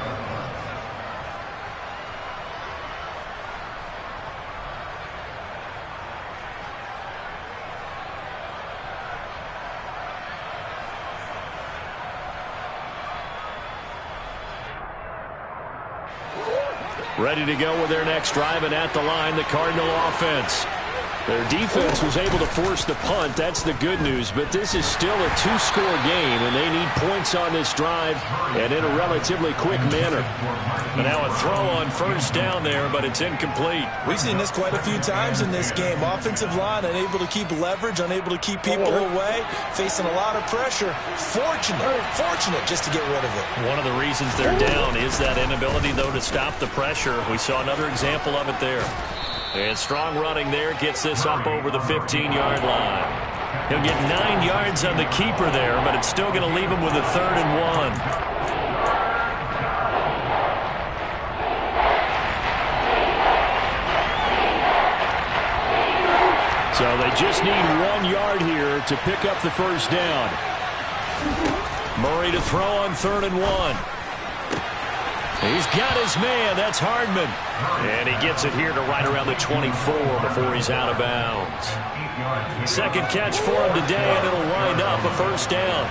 Ready to go with their next drive, and at the line, the Cardinal offense. Their defense was able to force the punt. That's the good news, but this is still a 2-score game, and they need points on this drive and in a relatively quick manner. But now a throw on 1st down there, but it's incomplete. We've seen this quite a few times in this game. Offensive line unable to keep leverage, unable to keep people away, facing a lot of pressure. Fortunate just to get rid of it. One of the reasons they're down is that inability, though, to stop the pressure. We saw another example of it there. And strong running there gets this up over the 15-yard line. He'll get 9 yards on the keeper there, but it's still going to leave him with a 3rd and 1. So they just need 1 yard here to pick up the 1st down. Murray to throw on 3rd and 1. He's got his man. That's Hardman. And he gets it here to right around the 24 before he's out of bounds. 2nd catch for him today, and it'll wind up a 1st down.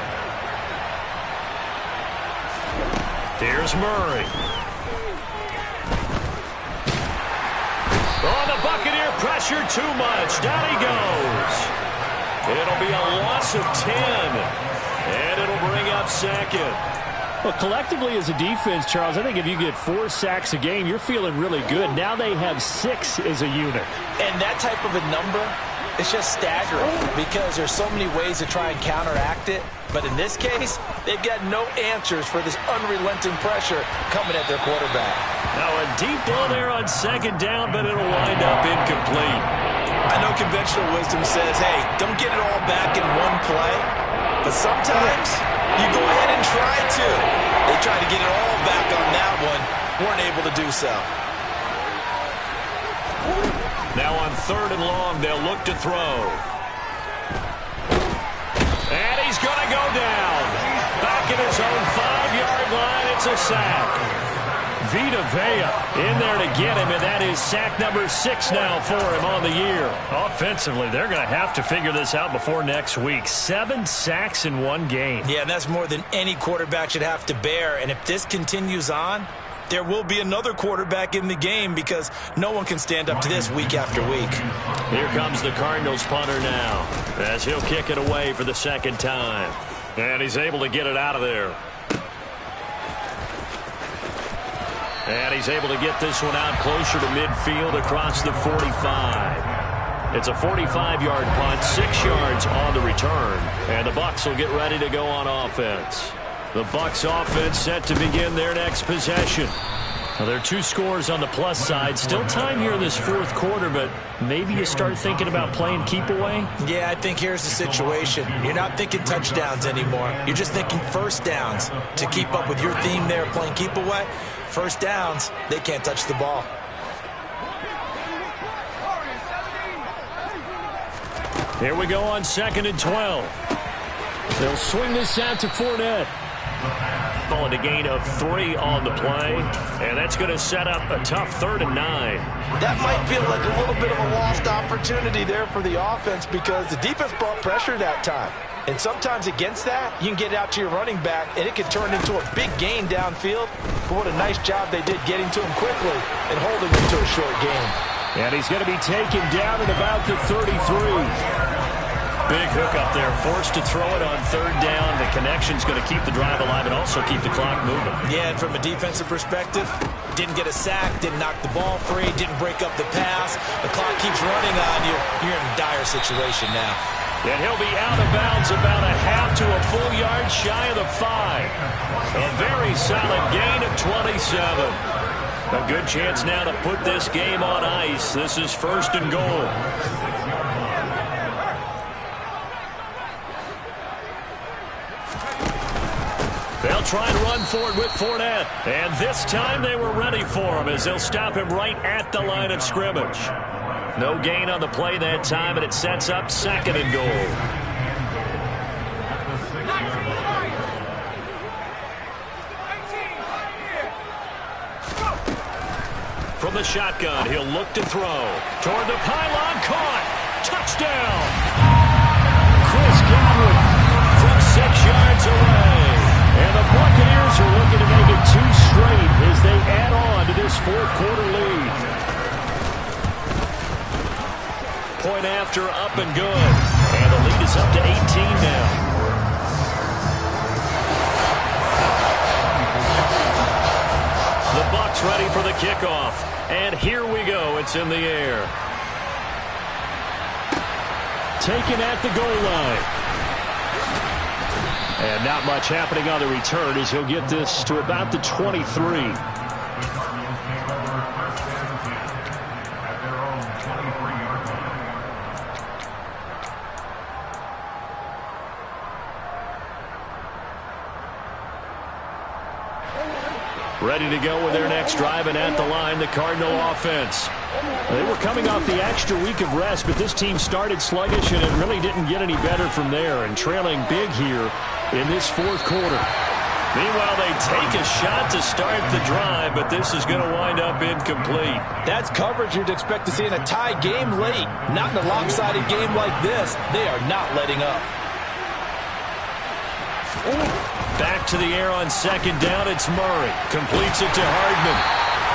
Here's Murray. Oh, the Buccaneer pressure too much. Down he goes. It'll be a loss of 10. And it'll bring up 2nd. Well, collectively as a defense, Charles, I think if you get 4 sacks a game, you're feeling really good. Now they have 6 as a unit. And that type of a number, it's just staggering because there's so many ways to try and counteract it. But in this case, they've got no answers for this unrelenting pressure coming at their quarterback. Now a deep ball there on 2nd down, but it'll wind up incomplete. I know conventional wisdom says, hey, don't get it all back in one play. But sometimes you go ahead and try to. They tried to get it all back on that one. Weren't able to do so. Now on 3rd and long, they'll look to throw. And he's going to go down. Back at his own 5-yard line, it's a sack. Vita Vea in there to get him, and that is sack number 6 now for him on the year. Offensively, they're going to have to figure this out before next week. 7 sacks in one game. Yeah, and that's more than any quarterback should have to bear. And if this continues on, there will be another quarterback in the game because no one can stand up to this week after week. Here comes the Cardinals punter now as he'll kick it away for the second time. And he's able to get it out of there. And he's able to get this one out closer to midfield across the 45. It's a 45-yard punt, 6 yards on the return. And the Bucs will get ready to go on offense. The Bucs offense set to begin their next possession. Well, there are 2 scores on the plus side. Still time here in this fourth quarter, but maybe you start thinking about playing keep away? Yeah, I think here's the situation. You're not thinking touchdowns anymore. You're just thinking first downs. To keep up with your theme there, playing keep away, first downs, they can't touch the ball. Here we go on 2nd and 12. They'll swing this out to Fournette. Ball at a gain of 3 on the play, and that's going to set up a tough 3rd and 9. That might feel like a little bit of a lost opportunity there for the offense because the defense brought pressure that time. And sometimes against that, you can get out to your running back, and it can turn into a big gain downfield. But what a nice job they did getting to him quickly and holding him to a short gain. And he's going to be taken down at about the 33. Big hook up there, forced to throw it on 3rd down. The connection's going to keep the drive alive and also keep the clock moving. Yeah, and from a defensive perspective, didn't get a sack, didn't knock the ball free, didn't break up the pass. The clock keeps running on you. You're in a dire situation now. And he'll be out of bounds about a half to a full yard shy of the 5. A very solid gain of 27. A good chance now to put this game on ice. This is 1st and goal. They'll try and run for it with Fournette. And this time they were ready for him as they'll stop him right at the line of scrimmage. No gain on the play that time, and it sets up 2nd and goal. From the shotgun, he'll look to throw. Toward the pylon, caught. Touchdown. Chris Godwin from 6 yards away. And the Buccaneers are looking to make it 2 straight as they add on to this fourth quarter lead. Point after, up and good. And the lead is up to 18 now. The Bucs ready for the kickoff. And here we go. It's in the air. Taken at the goal line. And not much happening on the return as he'll get this to about the 23. Ready to go with their next drive, and at the line, the Cardinal offense. They were coming off the extra week of rest, but this team started sluggish, and it really didn't get any better from there, and trailing big here in this fourth quarter. Meanwhile, they take a shot to start the drive, but this is going to wind up incomplete. That's coverage you'd expect to see in a tie game late. Not in a lopsided game like this. They are not letting up. Back to the air on 2nd down. It's Murray. Completes it to Hardman.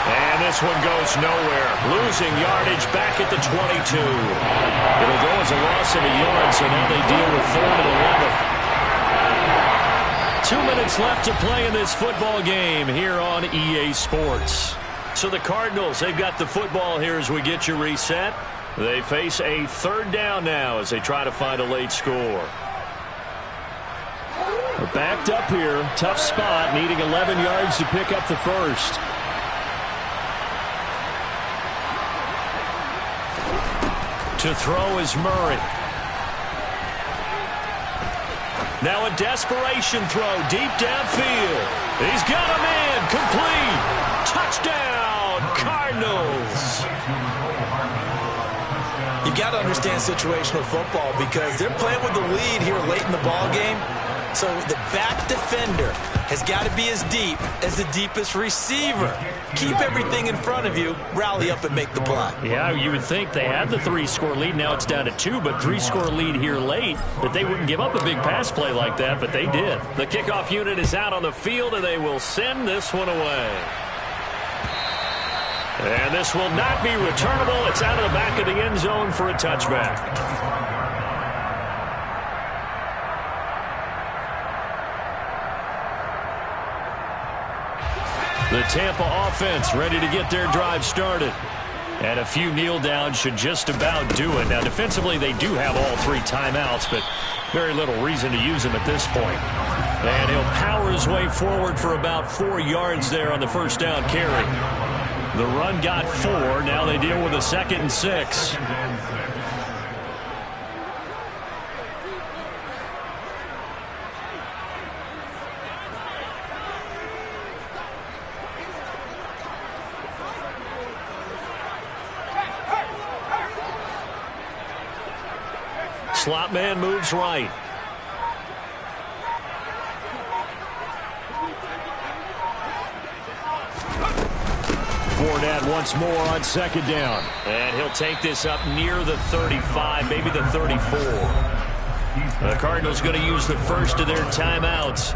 And this one goes nowhere. Losing yardage back at the 22. It'll go as a loss of a yard, so now they deal with 4th and 11. 2 minutes left to play in this football game here on EA Sports. So the Cardinals, they've got the football here as we get you reset. They face a 3rd down now as they try to find a late score. We're backed up here. Tough spot, needing 11 yards to pick up the first. To throw is Murray. Now a desperation throw deep downfield. He's got him in. Complete. Touchdown, Cardinals. You got to understand situational football because they're playing with the lead here late in the ball game. So the back defender has got to be as deep as the deepest receiver. Keep everything in front of you, rally up and make the play. Yeah, you would think they had the 3-score lead. Now it's down to 2, but 3-score lead here late, that they wouldn't give up a big pass play like that, but they did. The kickoff unit is out on the field, and they will send this one away. And this will not be returnable. It's out of the back of the end zone for a touchback. The Tampa offense ready to get their drive started. And a few kneel downs should just about do it. Now, defensively, they do have all 3 timeouts, but very little reason to use them at this point. And he'll power his way forward for about 4 yards there on the first down carry. The run got 4. Now they deal with a 2nd and 6. Slot man moves right. Fournette once more on 2nd down. And he'll take this up near the 35, maybe the 34. The Cardinals going to use the first of their timeouts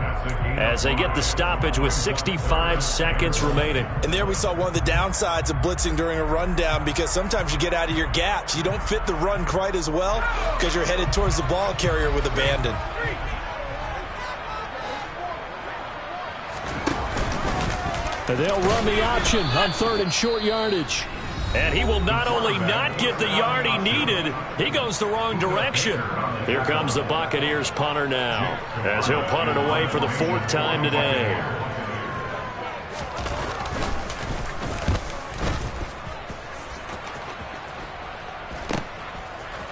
as they get the stoppage with 65 seconds remaining. And there we saw one of the downsides of blitzing during a rundown, because sometimes you get out of your gaps. You don't fit the run quite as well because you're headed towards the ball carrier with abandon. And they'll run the option on 3rd and short yardage. And he will not only not get the yard he needed, he goes the wrong direction. Here comes the Buccaneers punter now, as he'll punt it away for the 4th time today.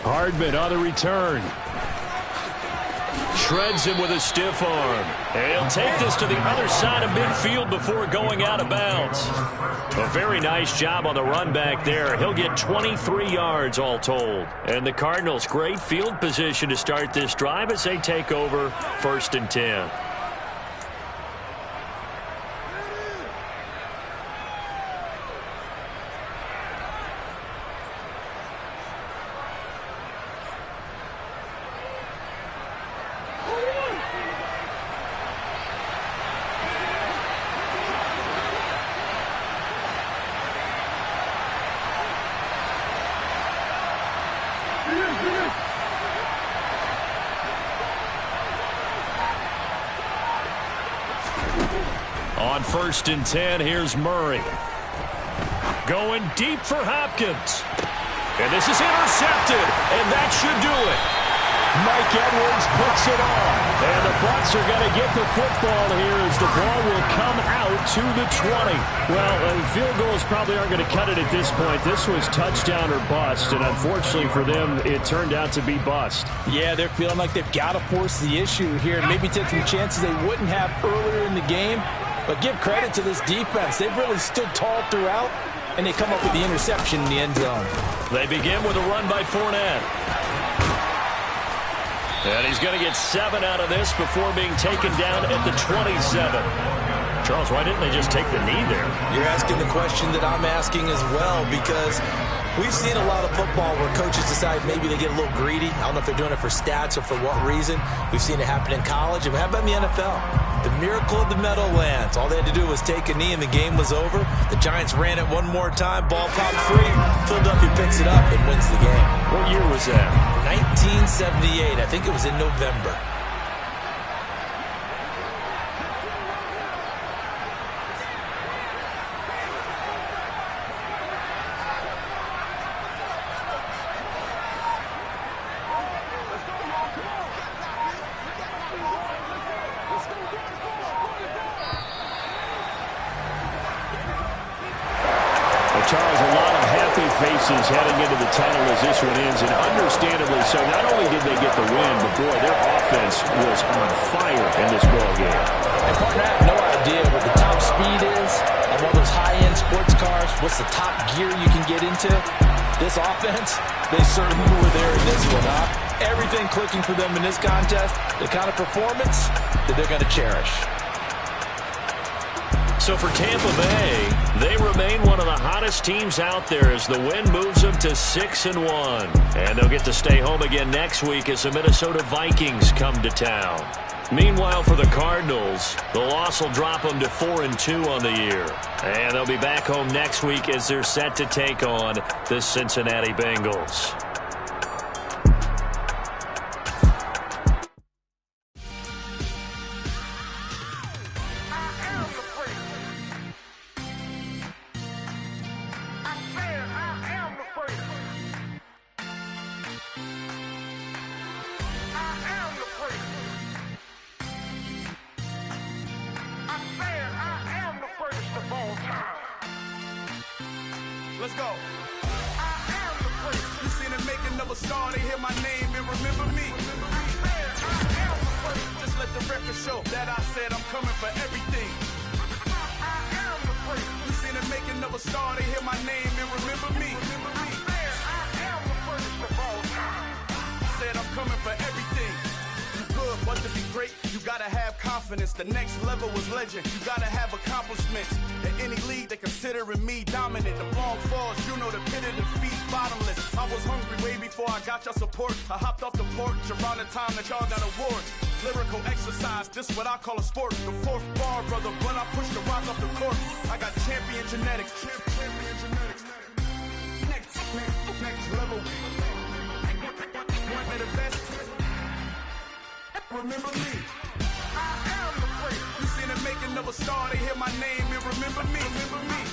Hardman on the return. Shreds him with a stiff arm. And he'll take this to the other side of midfield before going out of bounds. A very nice job on the run back there. He'll get 23 yards all told. And the Cardinals, great field position to start this drive as they take over 1st and 10. On 1st and 10, here's Murray. Going deep for Hopkins. And this is intercepted, and that should do it. Mike Edwards puts it on. And the Bucs are going to get the football here as the ball will come out to the 20. Well, field goals probably aren't going to cut it at this point. This was touchdown or bust, and unfortunately for them, it turned out to be bust. Yeah, they're feeling like they've got to force the issue here and maybe take some chances they wouldn't have earlier in the game. But give credit to this defense. They've really stood tall throughout, and they come up with the interception in the end zone. They begin with a run by Fournette. And he's going to get 7 out of this before being taken down at the 27. Charles, why didn't they just take the knee there? You're asking the question that I'm asking as well, because we've seen a lot of football where coaches decide maybe they get a little greedy. I don't know if they're doing it for stats or for what reason. We've seen it happen in college, and we have it in the NFL. The miracle of the Meadowlands. All they had to do was take a knee, and the game was over. The Giants ran it one more time. Ball popped free. Philadelphia picks it up and wins the game. What year was that? 1978. I think it was in November. Charles, a lot of happy faces heading into the tunnel as this one ends, and understandably so. Not only did they get the win, but boy, their offense was on fire in this ball game. And partner, I have no idea what the top speed is of all those high-end sports cars. What's the top gear you can get into? This offense, they certainly were there in this one, huh? Everything clicking for them in this contest, the kind of performance that they're going to cherish. So for Tampa Bay, they remain one of the hottest teams out there as the win moves them to 6-1. And they'll get to stay home again next week as the Minnesota Vikings come to town. Meanwhile, for the Cardinals, the loss will drop them to 4-2 on the year. And they'll be back home next week as they're set to take on the Cincinnati Bengals. Let's go. I am the prince. You seen the making of a star, they hear my name and remember me. I am the prince. Just let the record show that I said I'm coming for everything. I am the prince. You seen the making of a star, they hear my name and remember me. I am the prince of all time. Said I'm coming for everything. Good, but to be great, you gotta have confidence. The next level was legend. You gotta have accomplishments. In any league, they considering me dominant. The long falls, you know the pit of defeat, bottomless. I was hungry way before I got your support. I hopped off the porch around the time that y'all got awards. Lyrical exercise, this what I call a sport. The fourth bar, brother, when I push the rock off the court. I got champion genetics. Champion genetics. Next level. One of the best. Remember me. I am the prince. You seen the making of a star, they hear my name and remember me. Remember me.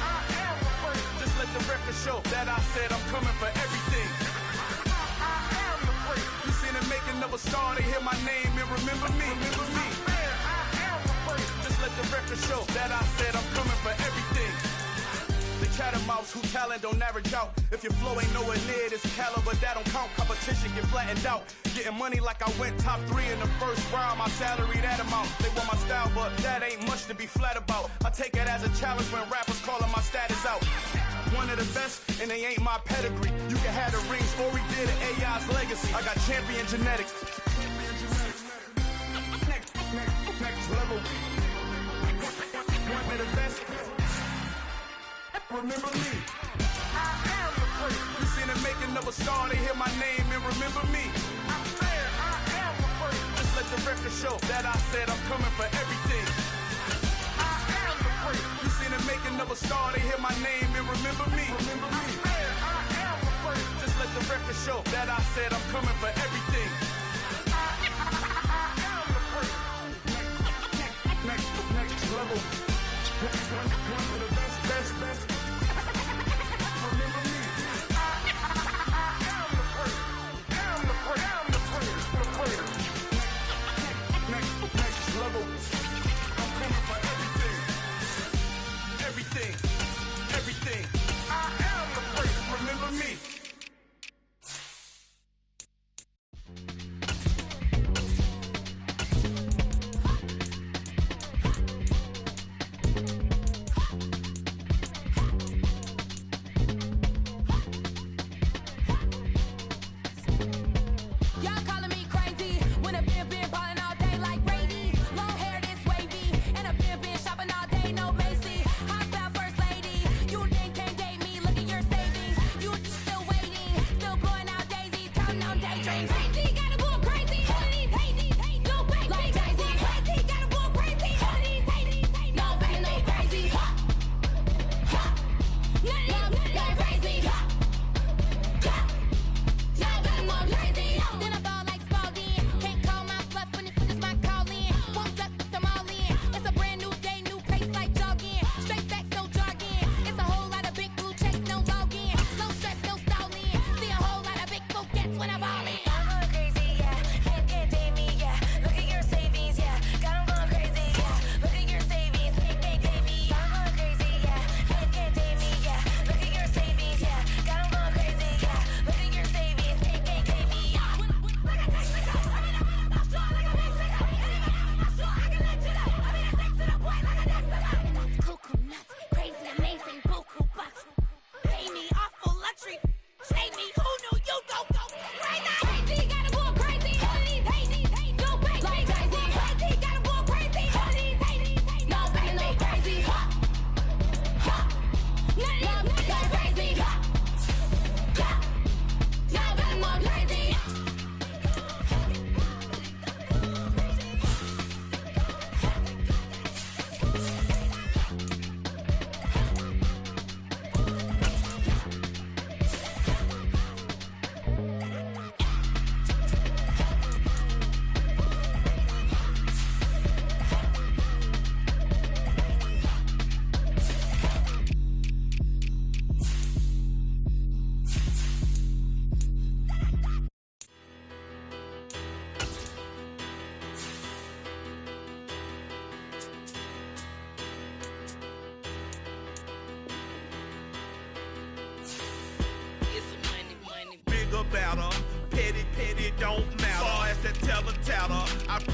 I am the prince. Just let the record show that I said I'm coming for everything. I am the prince. You seen the making of a star, they hear my name and remember me. Remember me. I am the prince. Just let the record show that I said I'm coming for everything. The catamounts who talent don't average out. If your flow ain't nowhere near this caliber, that don't count. Competition get flattened out. Getting money like I went top 3 in the first round. My salary that amount. They want my style, but that ain't much to be flat about. I take it as a challenge when rappers calling my status out. One of the best, and they ain't my pedigree. You can have the rings, or we did it, AI's legacy. I got champion genetics. Next level. One of the best. Remember me. I am the prince. You seen the making of a star, they hear my name and remember me. I am the prince. Just let the record show that I said I'm coming for everything. I am the prince. You seen the making of a star, they hear my name and remember me. Remember me. I am the prince. Just let the record show that I said I'm coming for everything. I am the prince. Next level. One of the best. Remember me. I am the prince. I'm the prince. Next level. I'm coming for everything. I am the prince. Remember me.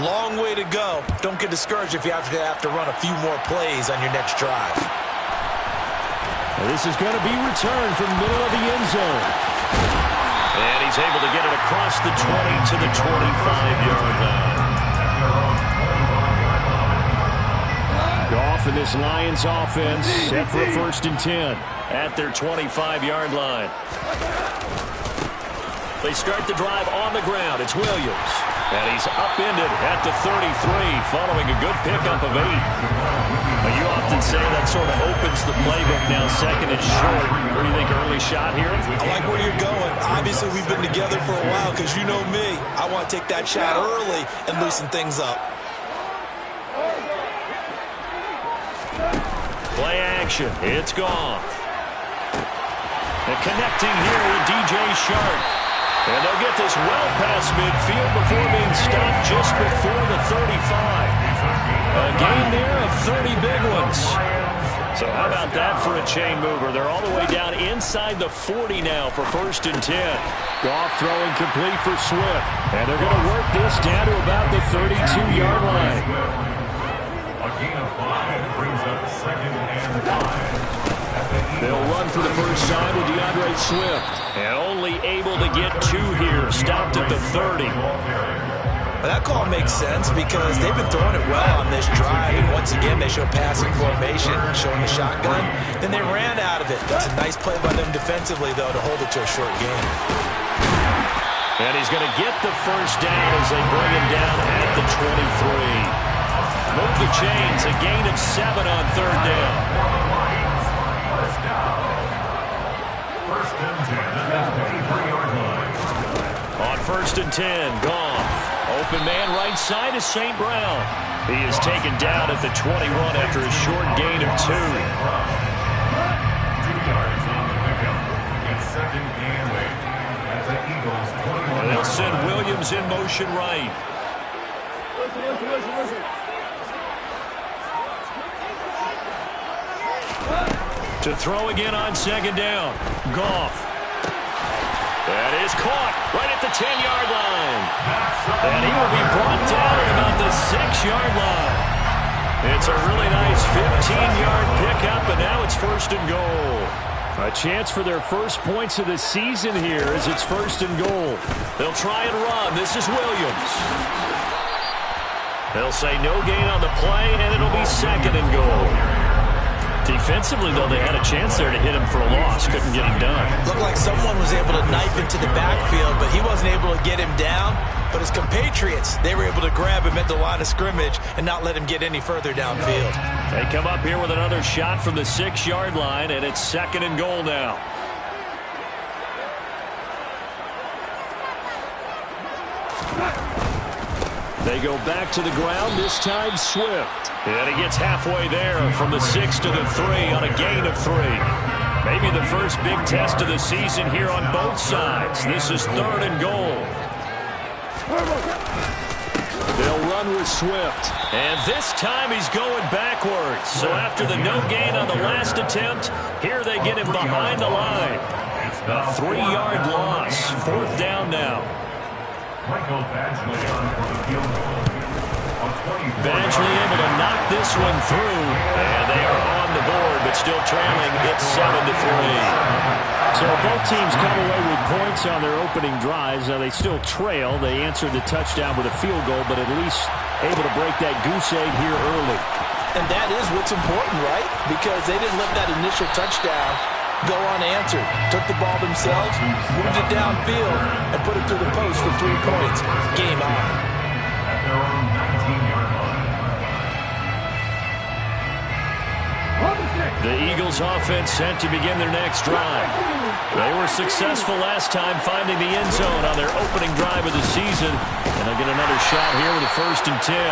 Long way to go. Don't get discouraged if you have to run a few more plays on your next drive. This is going to be returned from the middle of the end zone. And he's able to get it across the 20 to the 25-yard line. Goff and this Lions offense set for a 1st and 10 at their 25-yard line. They start the drive on the ground. It's Williams. And he's upended at the 33 following a good pickup of 8. Now, you often say that sort of opens the playbook now, 2nd and short. What do you think, early shot here? I like where you're going. Obviously, we've been together for a while because you know me. I want to take that shot early and loosen things up. Play action. It's Goff. And connecting here with DJ Shark. And they'll get this well past midfield before being stopped just before the 35. A gain there of 30 big ones. So how about that for a chain mover? They're all the way down inside the 40 now for 1st and 10. Goff throwing complete for Swift. And they're going to work this down to about the 32-yard line. A gain of 5 brings up 2nd and 5. They'll run for the first time with DeAndre Swift. And only able to get 2 here. Stopped at the 30. Well, that call makes sense because they've been throwing it well on this drive. And once again, they show passing formation, showing the shotgun. Then they ran out of it. That's a nice play by them defensively, though, to hold it to a short game. And he's going to get the first down as they bring him down at the 23. Move the chains. A gain of 7 on 3rd down. On 1st and 10, Goff. Open man right side is St. Brown. He is taken down at the 21 after a short gain of 2. 2 yards on the pickup. It's 2nd and 8 as the Eagles 21. And they'll send Williams in motion right. To throw again on 2nd down. Goff. That is caught right at the 10-yard line. And he will be brought down at about the 6-yard line. It's a really nice 15-yard pickup, and now it's 1st and goal. A chance for their first points of the season here as it's 1st and goal. They'll try and run. This is Williams. They'll say no gain on the play, and it'll be 2nd and goal. Defensively, though, they had a chance there to hit him for a loss. Couldn't get him done. Looked like someone was able to knife into the backfield, but he wasn't able to get him down. But his compatriots, they were able to grab him at the line of scrimmage and not let him get any further downfield. They come up here with another shot from the 6-yard line, and it's 2nd and goal now. They go back to the ground, this time Swift. And he gets halfway there from the 6 to the 3 on a gain of 3. Maybe the first big test of the season here on both sides. This is 3rd and goal. They'll run with Swift. And this time he's going backwards. So after the no gain on the last attempt, here they get him behind the line. A 3-yard loss. 4th down now. Michael Badgley on for the field goal. Badgley able to knock this one through, and they are on the board, but still trailing. It's 7-3. So both teams come away with points on their opening drives. Now they still trail. They answered the touchdown with a field goal, but at least able to break that goose egg here early. And that is what's important, right? Because they didn't let that initial touchdown go unanswered. Took the ball themselves, moved it downfield, and put it through the post for 3 points. Game on. At their own 19-yard line. The Eagles offense sent to begin their next drive. They were successful last time finding the end zone on their opening drive of the season. And they'll get another shot here with a 1st and 10.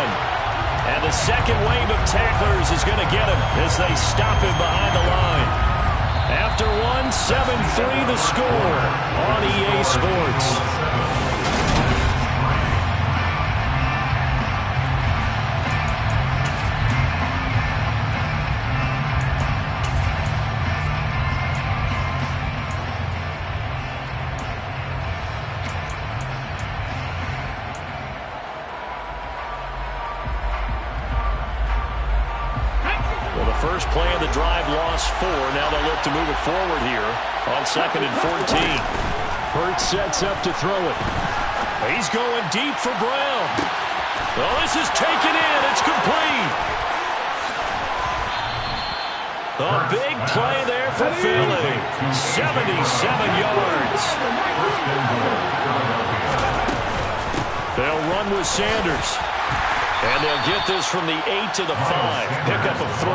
And the second wave of tacklers is going to get him as they stop him behind the line. After 7-3 the score on EA Sports. first play of the drive lost 4. Now they'll look to move it forward here on 2nd and 14. Hurts sets up to throw it. He's going deep for Brown. Well, this is taken in. It's complete. A big play there for Philly. 77 yards. They'll run with Sanders. And they'll get this from the 8 to the 5. Pickup of 3.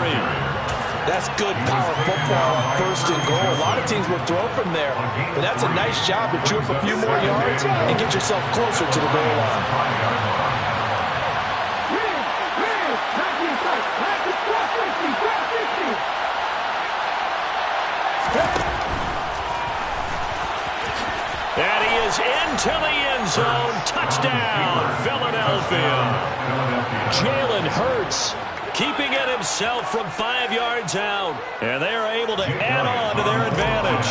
That's good power football on 1st and goal. A lot of teams will throw from there. But that's a nice job to chew up a few more yards and get yourself closer to the goal line. And he is into the end zone. Touchdown, Philadelphia. Jalen Hurts keeping it himself from 5 yards out. And they are able to add on to their advantage.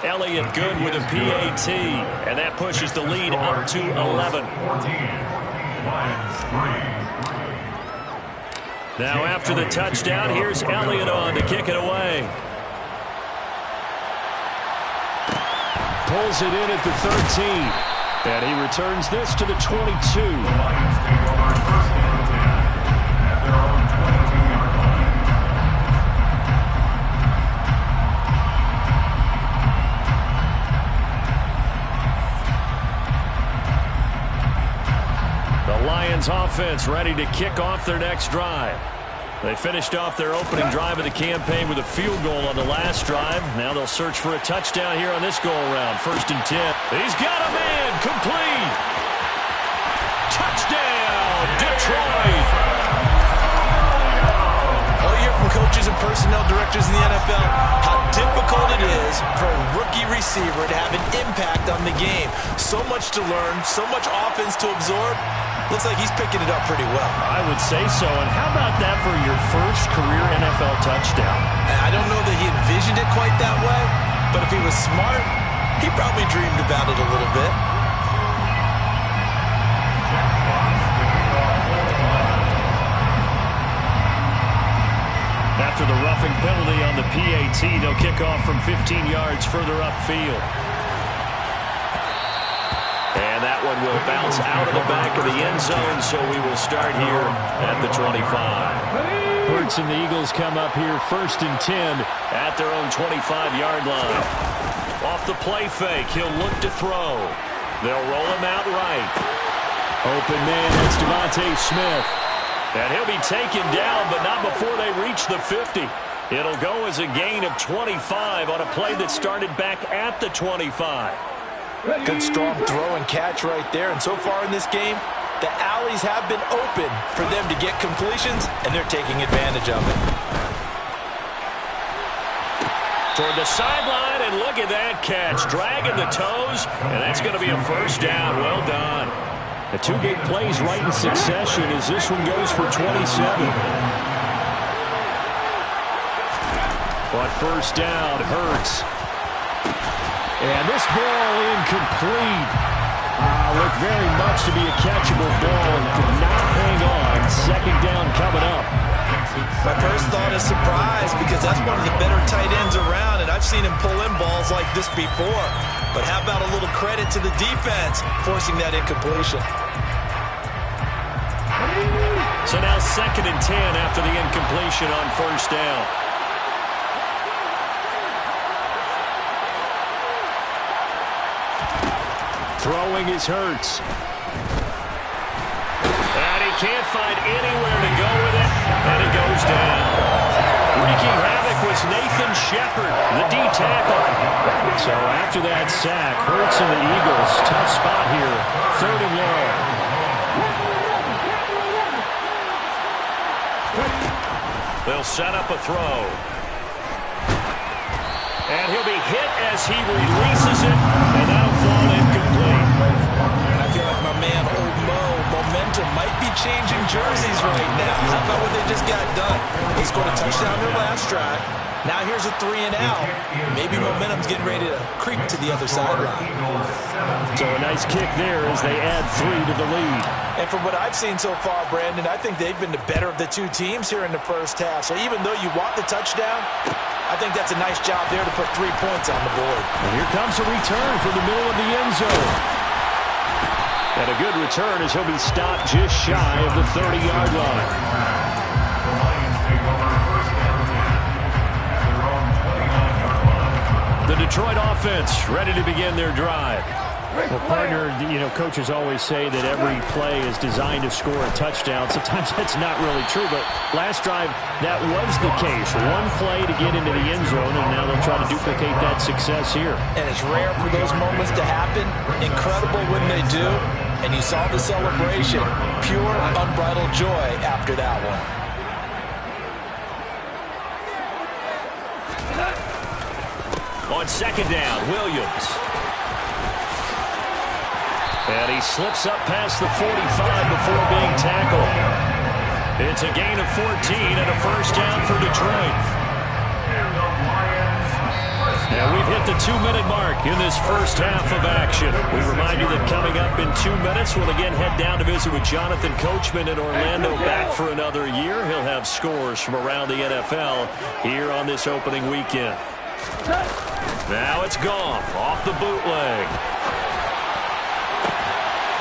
Elliott good with a PAT. And that pushes the lead up to 11. Now after the touchdown, here's Elliott on to kick it away. Pulls it in at the 13. And he returns this to the 22. The Lions offense ready to kick off their next drive. They finished off their opening drive of the campaign with a field goal on the last drive. Now they'll search for a touchdown here on this go-around. 1st and 10. He's got a man. Complete. Touchdown, Detroit. All year from coaches and personnel directors in the NFL, how difficult it is for a rookie receiver to have an impact on the game. So much to learn, so much offense to absorb. Looks like he's picking it up pretty well. I would say so. And how about that for your first career NFL touchdown? I don't know that he envisioned it quite that way, but if he was smart, he probably dreamed about it a little bit. After the roughing penalty on the PAT, they'll kick off from 15 yards further upfield. And that one will bounce out of the back of the end zone, so we will start here at the 25. Hurts and the Eagles come up here 1st and 10 at their own 25-yard line. Off the play fake, he'll look to throw. They'll roll him out right. Open man, that's Devontae Smith. And he'll be taken down, but not before they reach the 50. It'll go as a gain of 25 on a play that started back at the 25. Good strong throw and catch right there. And so far in this game, the alleys have been open for them to get completions, and they're taking advantage of it. Toward the sideline, and look at that catch. Dragging the toes, and that's going to be a 1st down. Well done. The 2 big plays right in succession as this one goes for 27. But 1st down, Hurts. And this ball incomplete. Looked very much to be a catchable ball and could not hang on. 2nd down coming up. My first thought is surprise because that's one of the better tight ends around, and I've seen him pull in balls like this before. But how about a little credit to the defense forcing that incompletion? So now 2nd and 10 after the incompletion on 1st down. Throwing is Hurts. And he can't find anywhere to go with it, and he goes down. Wreaking havoc was Nathan Shepard, the D tackle. So after that sack, Hurts and the Eagles, tough spot here, 3rd and long. They'll set up a throw. And he'll be hit as he releases it, and that'll fall incomplete. I feel like my man, Old Mo, momentum might be changing jerseys right now. How about what they just got done? They scored a touchdown their last drive. Now here's a 3 and out. Maybe momentum's getting ready to creep to the other sideline. So a nice kick there as they add 3 to the lead. And from what I've seen so far, Brandon, I think they've been the better of the two teams here in the first half. So even though you want the touchdown, I think that's a nice job there to put 3 points on the board. And here comes a return from the middle of the end zone. And a good return as he'll be stopped just shy of the 30-yard line. The Lions take over first down at their own 29-yard line. The Detroit offense ready to begin their drive. Well, partner, coaches always say that every play is designed to score a touchdown. Sometimes that's not really true, but last drive, that was the case. One play to get into the end zone, and now they'll try to duplicate that success here. And it's rare for those moments to happen. Incredible when they do. And you saw the celebration. Pure, unbridled joy after that one. On second down, Williams. And he slips up past the 45 before being tackled. It's a gain of 14 and a first down for Detroit. And we've hit the 2-minute mark in this first half of action. We remind you that coming up in 2 minutes, we'll again head down to visit with Jonathan Coachman in Orlando, back for another year. He'll have scores from around the NFL here on this opening weekend. Now it's Goff off the bootleg.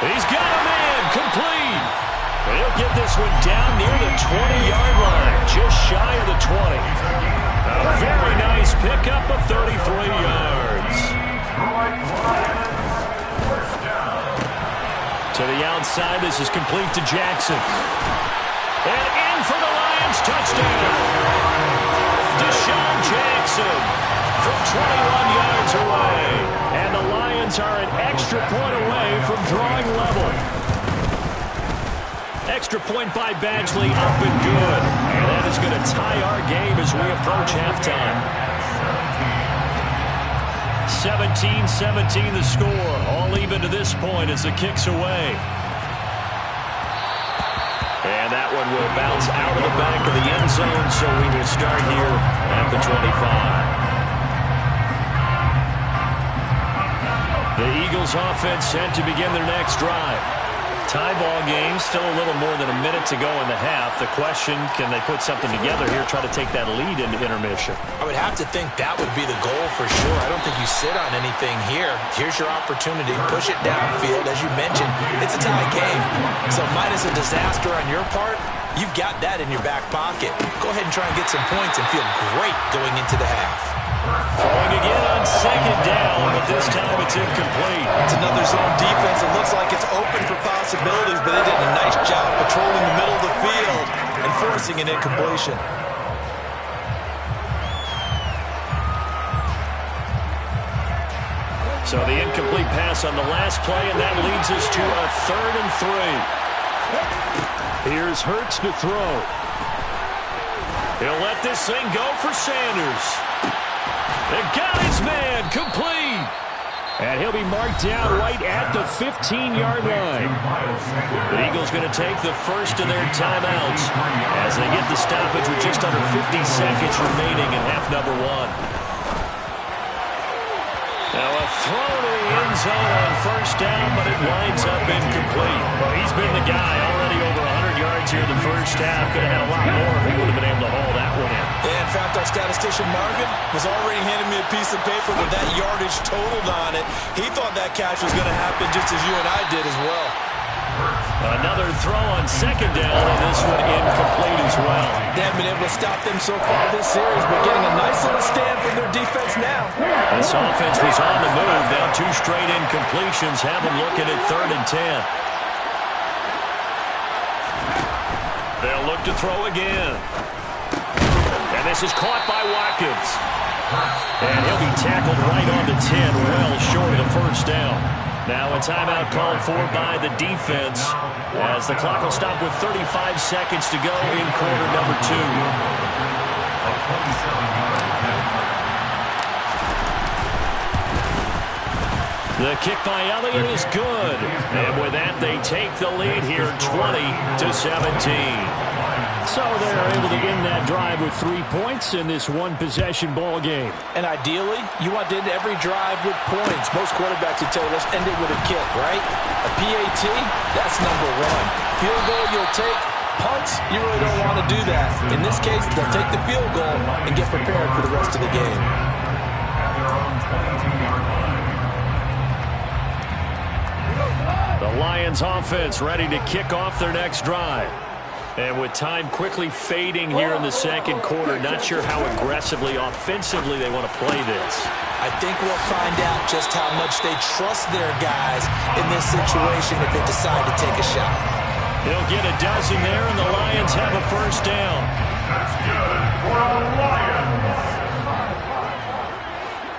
He's got a man complete. He'll get this one down near the 20-yard line, just shy of the 20. A very nice pickup of 33 yards. To the outside, this is complete to Jackson. And in for the Lions, touchdown. Deshaun Jackson from 21 yards away. And the Lions are an extra point away from drawing level. Extra point by Badgley, up and good. And that is going to tie our game as we approach halftime. 17-17 the score. All even to this point as the kick's away. And that one will bounce out of the back of the end zone, so we will start here at the 25. The Eagles offense set to begin their next drive. Tie ball game, still a little more than a minute to go in the half. The question, can they put something together here, try to take that lead into intermission? I would have to think that would be the goal for sure. I don't think you sit on anything here. Here's your opportunity. Push it downfield. As you mentioned, it's a tie game. So minus a disaster on your part, you've got that in your back pocket. Go ahead and try and get some points and feel great going into the half. Throwing again on second down, but this time it's incomplete. It's another zone defense. It looks like it's open for possibilities, but they did a nice job patrolling the middle of the field and forcing an incompletion. So the incomplete pass on the last play, and that leads us to a 3rd and 3. Here's Hurts to throw. He'll let this thing go for Sanders. They got his man complete. And he'll be marked down right at the 15-yard line. The Eagles going to take the first of their timeouts as they get the stoppage with just under 50 seconds remaining in half number 1. Now a throw to the end zone on first down, but it winds up incomplete. Well, he's been the guy already over 100 yards here in the first half. Could have had a lot more if he would have been able to haul that one in. Yeah, in fact, our statistician Marvin was already handing me a piece of paper with that yardage totaled on it. He thought that catch was going to happen just as you and I did as well. Another throw on second down, and this one incomplete as well. They haven't been able to stop them so far this series, but getting a nice little stand from their defense now. This offense was on the move. Now 2 straight incompletions have them looking at 3rd and 10. They'll look to throw again. And this is caught by Watkins. And he'll be tackled right on the 10, well short of the first down. Now a timeout called for by the defense as the clock will stop with 35 seconds to go in quarter number 2. The kick by Elliott is good. And with that, they take the lead here 20-17. So they're able to end that drive with 3 points in this one-possession ball game. And ideally, you want to end every drive with points. Most quarterbacks would tell you, let's end it with a kick, right? A PAT, that's number one. Field goal you'll take. Punts, you really don't want to do that. In this case, they'll take the field goal and get prepared for the rest of the game. The Lions offense ready to kick off their next drive. And with time quickly fading here in the second quarter, not sure how aggressively, offensively they want to play this. I think we'll find out just how much they trust their guys in this situation if they decide to take a shot. They'll get a dozen there, and the Lions have a first down. That's good for the Lions.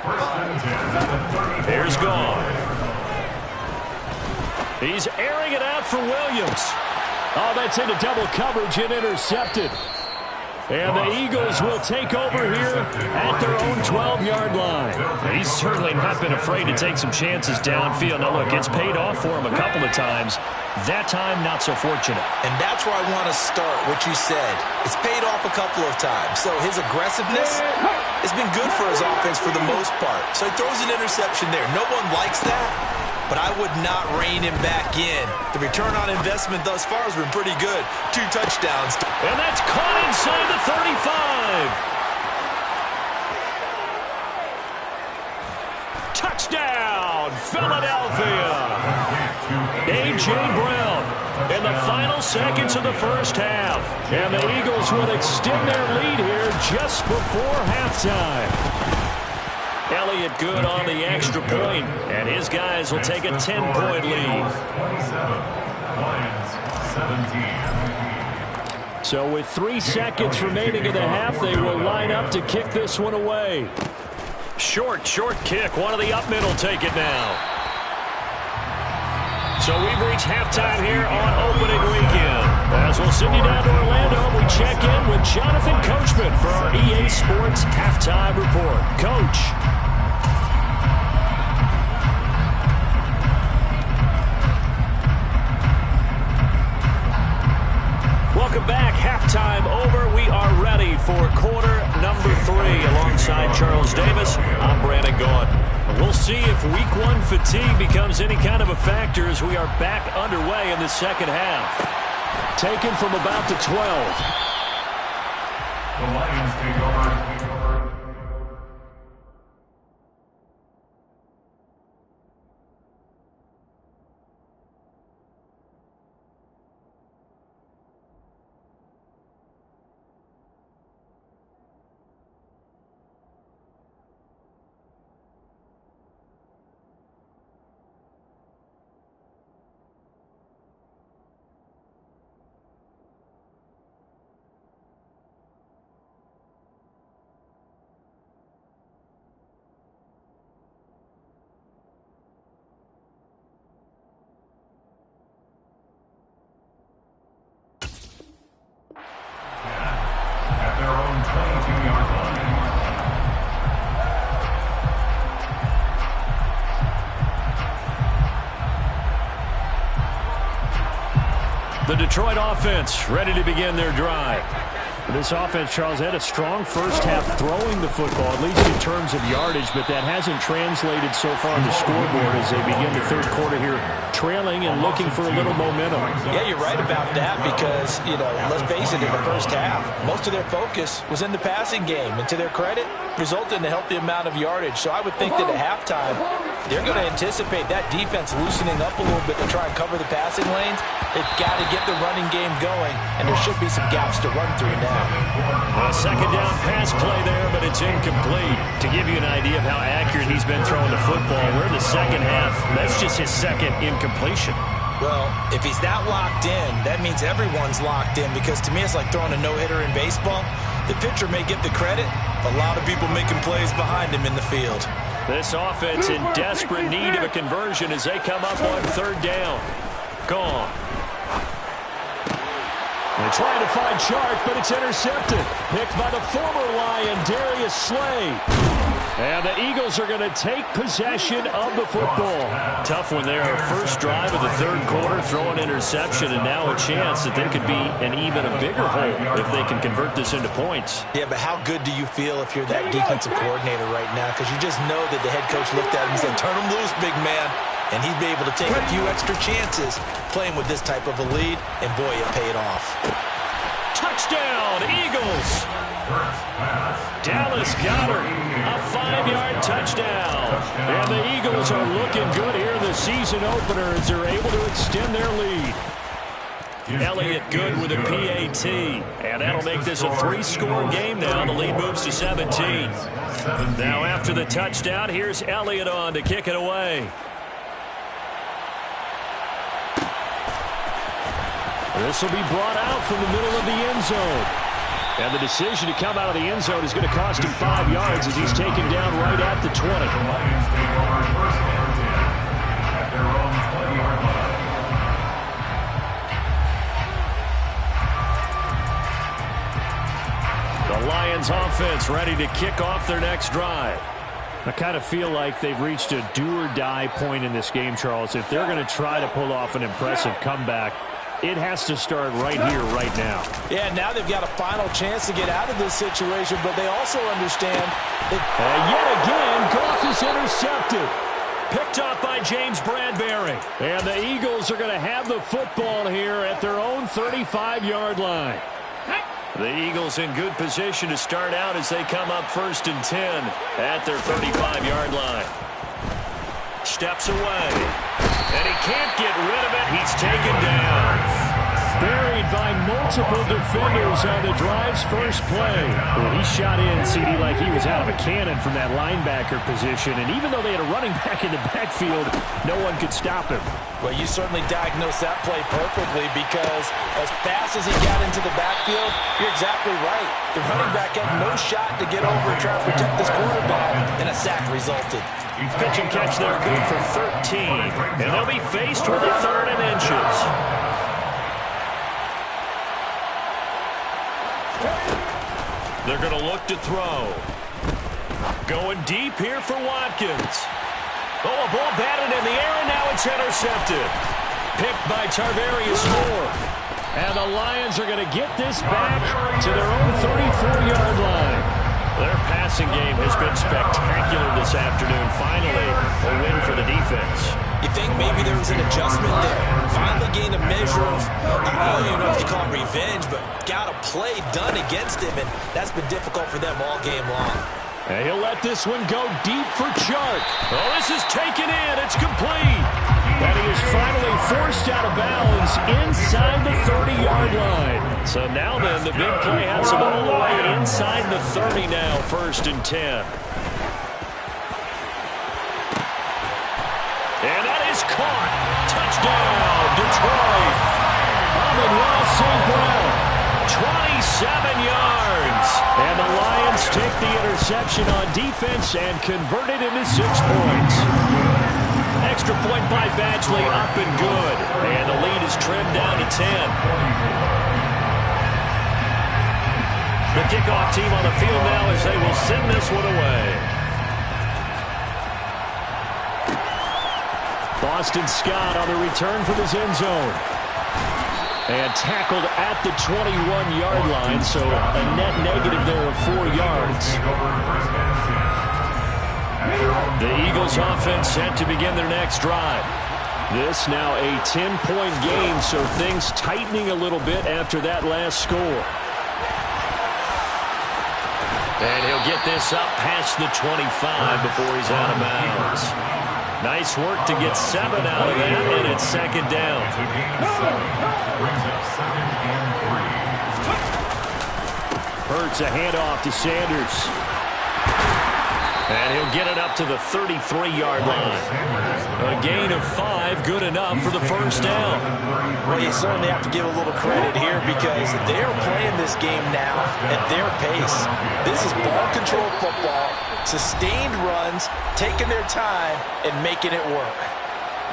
First and 10 at the 30. Here's Gone. He's airing it out for Williams. Oh, that's into double coverage and intercepted. And the Eagles will take over here at their own 12-yard line. He's certainly not been afraid to take some chances downfield. Now, look, it's paid off for him a couple of times. That time, not so fortunate. And that's where I want to start, what you said. It's paid off a couple of times. So his aggressiveness has been good for his offense for the most part. So he throws an interception there. No one likes that, but I would not rein him back in. The return on investment thus far has been pretty good. 2 touchdowns. And that's caught inside the 35. Touchdown, Philadelphia. A.J. Brown in the final seconds of the first half. And the Eagles will extend their lead here just before halftime. Elliott good on the extra point, and his guys will take a 10-point lead. 27, Lions 17. So with 3 seconds remaining in the half, they will line up to kick this one away. Short kick. One of the up middle take it now. So we've reached halftime here on opening weekend. As we'll send you down to Orlando, we check in with Jonathan Coachman for our EA Sports Halftime Report. Coach. Welcome back. Halftime over. We are ready for quarter number 3. Alongside Charles Davis, I'm Brandon Gaudin. We'll see if week 1 fatigue becomes any kind of a factor as we are back underway in the second half. Taken from about the 12. The Lions take over. At their own 22-yard line. The Detroit offense ready to begin their drive. This offense, Charles, had a strong first half throwing the football, at least in terms of yardage, but that hasn't translated so far on the scoreboard as they begin the third quarter here, trailing and looking for a little momentum. Yeah, you're right about that because, let's face it, in the first half, most of their focus was in the passing game. And to their credit, resulted in a healthy amount of yardage. So I would think that at halftime, they're going to anticipate that defense loosening up a little bit to try and cover the passing lanes. They've got to get the running game going, and there should be some gaps to run through now. A second down pass play there, but it's incomplete. To give you an idea of how accurate he's been throwing the football, we're in the second half. That's just his second incompletion. Well, if he's that locked in, that means everyone's locked in because to me it's like throwing a no-hitter in baseball. The pitcher may get the credit, a lot of people making plays behind him in the field. This offense in desperate need of a conversion as they come up on third down. Gone. They're trying to find Chark, but it's intercepted. Picked by the former Lion, Darius Slay. And the Eagles are going to take possession of the football. Tough one there. First drive of the third quarter, throw an interception, and now a chance that they could be an even a bigger hole if they can convert this into points. Yeah, but how good do you feel if you're that defensive coordinator right now? Because you just know that the head coach looked at him and said, turn him loose, big man. And he'd be able to take a few extra chances playing with this type of a lead, and boy, it paid off. Touchdown, Eagles! Dallas Goedert, a 5-yard touchdown. And the Eagles are looking good here in the season opener as they're able to extend their lead. Elliott good with a PAT. And that'll make this a 3-score game now. The lead moves to 17. Now after the touchdown, here's Elliott on to kick it away. This will be brought out from the middle of the end zone. And the decision to come out of the end zone is going to cost him 5 yards as he's taken down right at the 20. The Lions take over first down and 10 at their own 20-yard line. The Lions offense ready to kick off their next drive. I kind of feel like they've reached a do-or-die point in this game, Charles. If they're going to try to pull off an impressive comeback, it has to start right here, right now. Yeah, now they've got a final chance to get out of this situation, but they also understand that... Yet again, Goff is intercepted. Picked off by James Bradbury. And the Eagles are going to have the football here at their own 35-yard line. The Eagles in good position to start out as they come up 1st and 10 at their 35-yard line. Steps away. And he can't get rid of it. He's taken down. Buried by multiple defenders on the drive's first play. Well, he shot in, CD, like he was out of a cannon from that linebacker position. And even though they had a running back in the backfield, no one could stop him. Well, you certainly diagnosed that play perfectly because as fast as he got into the backfield, you're exactly right. The running back had no shot to get over and try to protect this quarterback, and a sack resulted. Pitch and catch there, good for 13. And they'll be faced with a 3rd and inches. They're going to look to throw. Going deep here for Watkins. Oh, a ball batted in the air, and now it's intercepted. Picked by Tarvarius Moore. And the Lions are going to get this back to their own 34-yard line. Their passing game has been spectacular this afternoon. Finally, a win for the defense. You think maybe there was an adjustment there? Finally gained a measure of, I don't even know if you call it revenge, but got a play done against him, and that's been difficult for them all game long. And he'll let this one go deep for Chark. Oh, this is taken in. It's complete. And he is finally forced out of bounds inside the 30-yard line. So now then, the big play has him all the way inside the 30 now, 1st and 10. And that is caught. Touchdown, Detroit. Amon-Ra St. Brown, 27 yards. And the Lions take the interception on defense and convert it into 6 points. Extra point by Badgley, up and good. And the lead is trimmed down to 10. The kickoff team on the field now as they will send this one away. Boston Scott on the return from his end zone. And tackled at the 21-yard line, so a net negative there of 4 yards. The Eagles offense set to begin their next drive. This now a 10-point game, so things tightening a little bit after that last score. And he'll get this up past the 25 before he's out of bounds. Nice work to get 7 out of that, and it's 2nd down. Hurts a handoff to Sanders. And he'll get it up to the 33-yard line. A gain of 5, good enough for the 1st down. Well, you certainly have to give a little credit here because they're playing this game now at their pace. This is ball control football, sustained runs, taking their time, and making it work.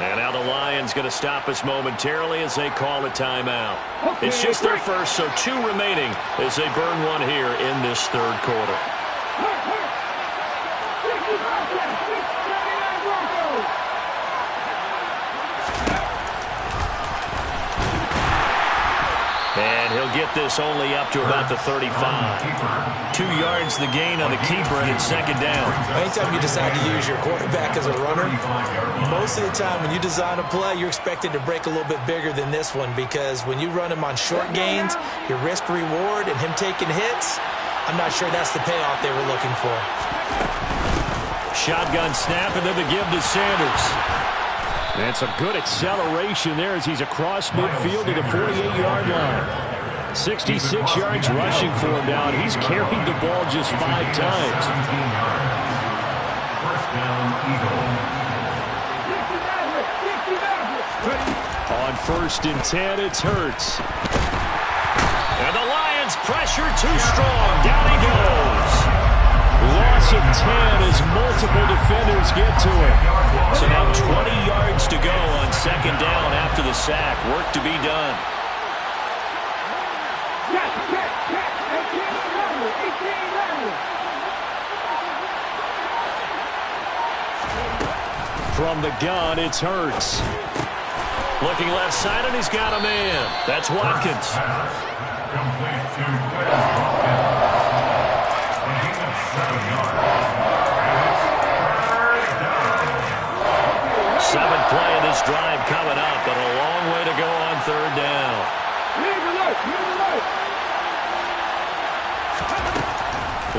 And now the Lions going to stop us momentarily as they call a timeout. It's just their first, so 2 remaining as they burn one here in this 3rd quarter. And he'll get this only up to about the 35. 2 yards the gain on the keeper, and it's second down. Anytime you decide to use your quarterback as a runner, most of the time when you design a play, you're expected to break a little bit bigger than this one, because when you run him on short gains, your risk-reward and him taking hits, I'm not sure that's the payoff they were looking for. Shotgun snap, and then the give to Sanders. And some good acceleration there as he's across midfield to the 48-yard line. 66 yards rushing for him now, and he's carried the ball just 5 times. First down, Eagles. On 1st and 10, it's Hurts. And the Lions pressure too strong. Down he goes. Loss of 10 as multiple defenders get to him. So now 20 yards to go on second down after the sack. Work to be done. From the gun, it's Hurts. Looking left side, and he's got a man. That's Watkins. Complete to Watkins. 7 yards. Seventh play of this drive coming up, but a long way to go on third down.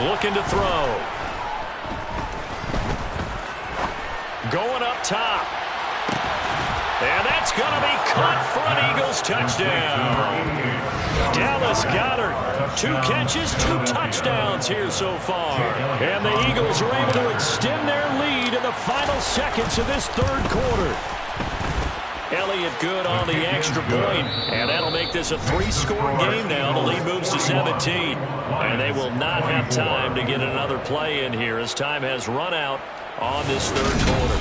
Looking to throw. Going up top. And that's going to be caught for an Eagles touchdown. Dallas Goedert, 2 catches, 2 touchdowns here so far. And the Eagles are able to extend their lead in the final seconds of this third quarter. Elliott good on the extra point, and that'll make this a 3-score game now. The lead moves to 17, and they will not have time to get another play in here as time has run out on this third quarter.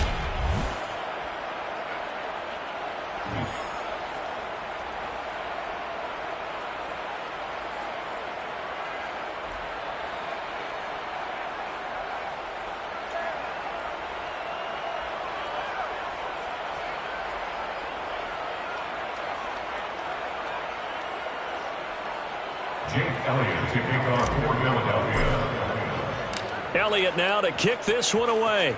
Jake Elliott to kick off for Philadelphia. Elliott now to kick this one away.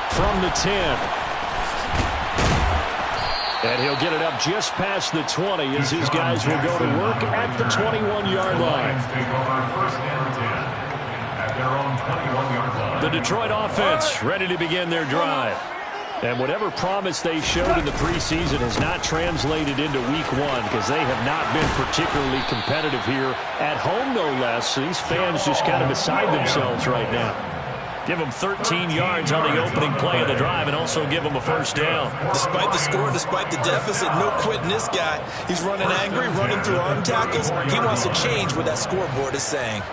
From the 10. And he'll get it up just past the 20 as his guys will go to work at the 21-yard line. Take over first and 10 at their own 21-yard line. The Detroit offense ready to begin their drive. And whatever promise they showed in the preseason has not translated into week 1 because they have not been particularly competitive here at home, no less. These fans just kind of beside themselves right now. Give them 13 yards on the opening play of the drive and also give them a first down. Despite the score, despite the deficit, no quitting this guy. He's running angry, running through arm tackles. He wants to change what that scoreboard is saying.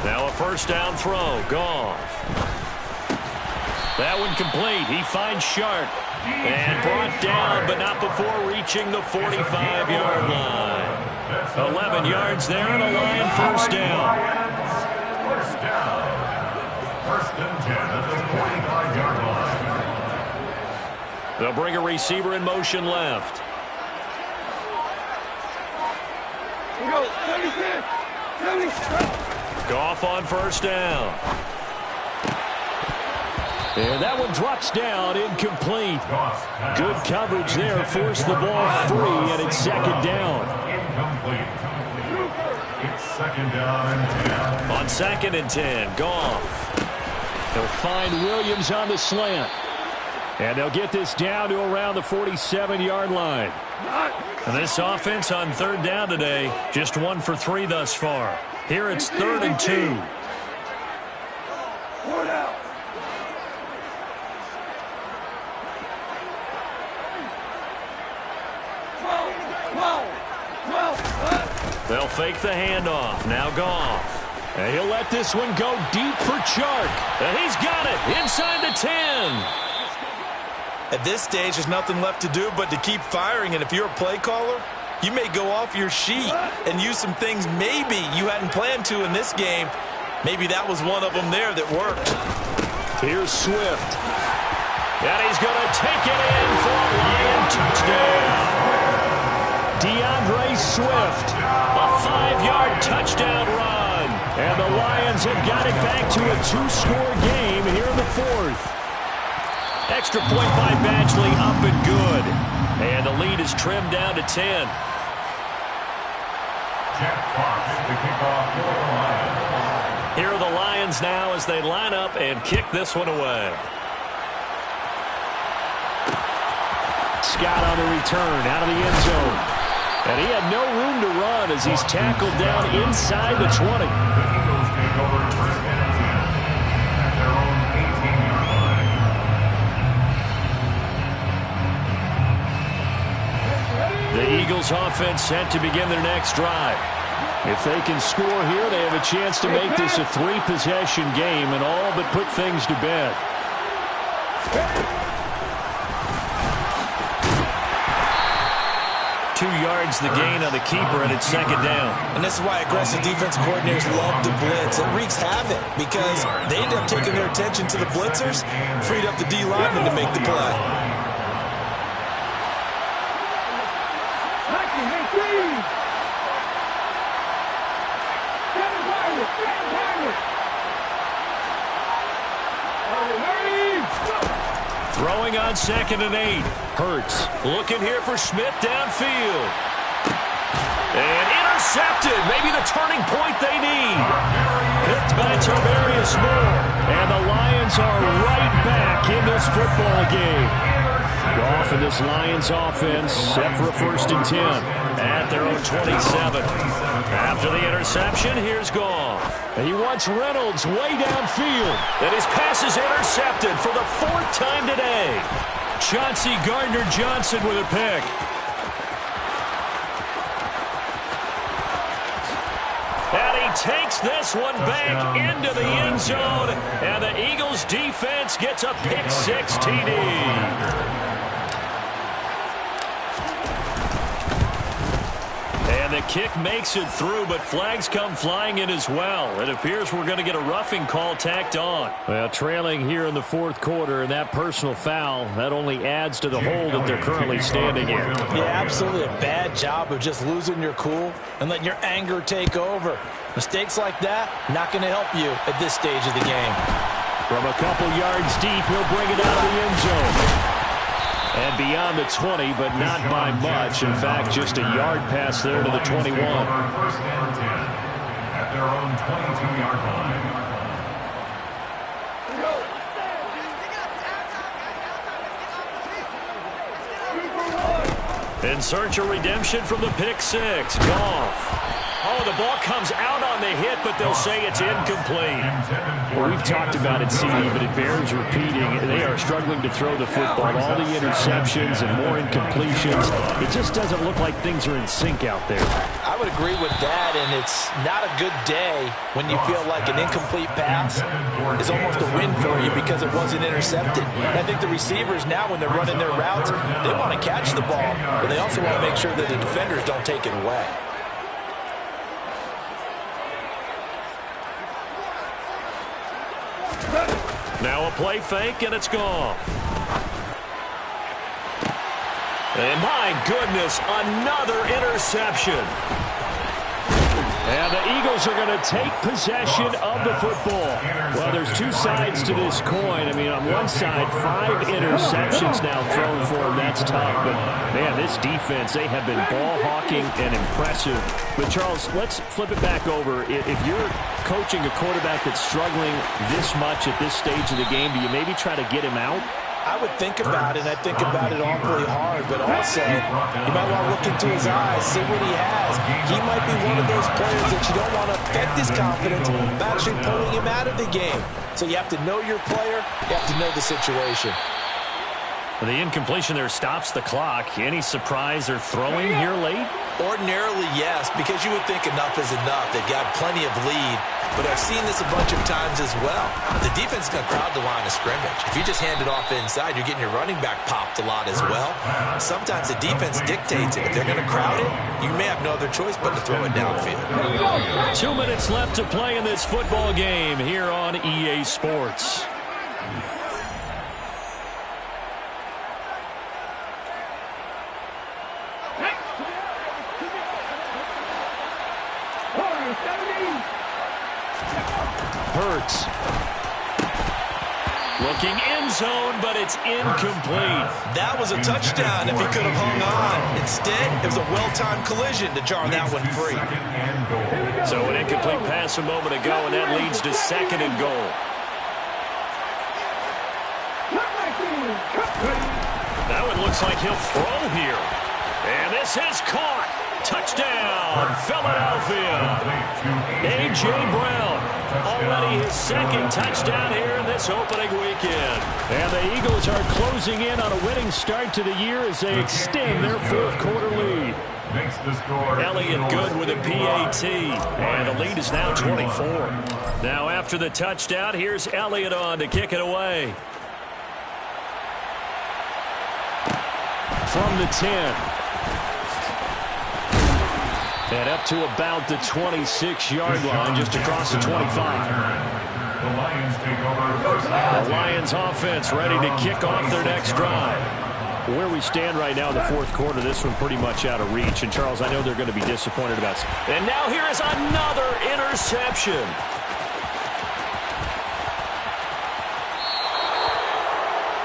Now a first down throw. Goff. That one complete. He finds Sharp. And brought down, but not before reaching the 45-yard line. 11 yards there and a Lion first down. First down. First and 10 at the 45-yard line. They'll bring a receiver in motion left. Goff on first down. And that one drops down, incomplete. Good coverage there, forced the ball free, and it's second down. Incomplete. It's second down and 10. On second and 10, Goff. They'll find Williams on the slant. And they'll get this down to around the 47-yard line. And this offense on third down today, just 1 for 3 thus far. Here it's 3rd and 2. They'll fake the handoff. Now Goff. And he'll let this one go deep for Chark. And he's got it inside the 10. At this stage, there's nothing left to do but to keep firing. And if you're a play caller, You may go off your sheet and use some things maybe you hadn't planned to in this game. Maybe that was one of them there that worked. Here's Swift. And he's going to take it in for a Lion touchdown. DeAndre Swift, a 5-yard touchdown run. And the Lions have got it back to a 2-score game here in the 4th. Extra point by Badgley, up and good. And the lead is trimmed down to 10. Jeff Fox, the kickoff for the Lions. Here are the Lions now as they line up and kick this one away. Scott on the return out of the end zone. And he had no room to run as he's tackled down inside the 20. The Eagles take over first and 10 at their own 18-yard line. The Eagles offense set to begin their next drive. If they can score here, they have a chance to make this a 3-possession game and all but put things to bed. 2 yards the gain on the keeper, and it's second down. And this is why aggressive defense coordinators love to blitz. It wreaks havoc because they end up taking their attention to the blitzers, freed up the D lineman to make the play. Throwing on 2nd and 8. Hurts looking here for Smith downfield. And intercepted. Maybe the turning point they need. Picked by Tarvarius Moore. And the Lions are right back in this football game. Goff and this Lions offense set for a 1st and 10 at their own 27. After the interception, here's Goff. And he wants Reynolds way downfield. And his pass is intercepted for the 4th time today. Chauncey Gardner-Johnson with a pick. And he takes this one back into the end zone. And the Eagles defense gets a pick-6 TD. And the kick makes it through, but flags come flying in as well. It appears we're going to get a roughing call tacked on. Well, trailing here in the 4th quarter, and that personal foul, that only adds to the hole that they're currently standing in. Yeah, absolutely a bad job of just losing your cool and letting your anger take over. Mistakes like that, not going to help you at this stage of the game. From a couple yards deep, he'll bring it out of the end zone. And beyond the 20, but not by much. In fact, just a yard pass there to the 21. First and 10 at their own 22-yard line. In search of redemption from the pick-6. Goff. Oh, the ball comes out on the hit, but they'll say it's incomplete. Well, we've talked about it, CD, but it bears repeating. They are struggling to throw the football. All the interceptions and more incompletions. It just doesn't look like things are in sync out there. I would agree with that, and it's not a good day when you feel like an incomplete pass is almost a win for you because it wasn't intercepted. And I think the receivers now, when they're running their routes, they want to catch the ball, but they also want to make sure that the defenders don't take it away. Now a play fake, and it's gone. And my goodness, another interception. And the Eagles are going to take possession of the football. Well, there's 2 sides to this coin. I mean, on one side, 5 interceptions now thrown for them. That's tough. But, man, this defense, they have been ball hawking and impressive. But, Charles, let's flip it back over. If you're coaching a quarterback that's struggling this much at this stage of the game, do you maybe try to get him out? I would think about it, and I think about it awfully hard, but also you might want to look into his eyes, see what he has. He might be one of those players that you don't want to affect his confidence by actually pulling him out of the game. So you have to know your player, you have to know the situation. The incompletion there stops the clock. Any surprise they're throwing here late? Or Ordinarily, yes, because you would think enough is enough. They've got plenty of lead, but I've seen this a bunch of times as well. The defense is going to crowd the line of scrimmage. If you just hand it off inside, you're getting your running back popped a lot as well. Sometimes the defense dictates it. If they're going to crowd it, you may have no other choice but to throw it downfield. 2 minutes left to play in this football game here on EA Sports. Hurts. Looking end zone, but it's incomplete. That was a touchdown if he could have hung on. Instead, it was a well-timed collision to jar that one free. So an incomplete pass a moment ago, and that leads to 2nd and goal. Now it looks like he'll throw here. And this is caught. Touchdown, Philadelphia. A.J. Brown, already his 2nd touchdown here in this opening weekend. And the Eagles are closing in on a winning start to the year as they extend their 4th quarter lead. Elliott good with a PAT, and the lead is now 24. Now after the touchdown, here's Elliott on to kick it away. From the 10. And up to about the 26-yard line, just across the 25. The Lions take over. The Lions offense ready to kick off their next drive. Where we stand right now in the 4th quarter, this one pretty much out of reach. And, Charles, I know they're going to be disappointed about it. And now here is another interception.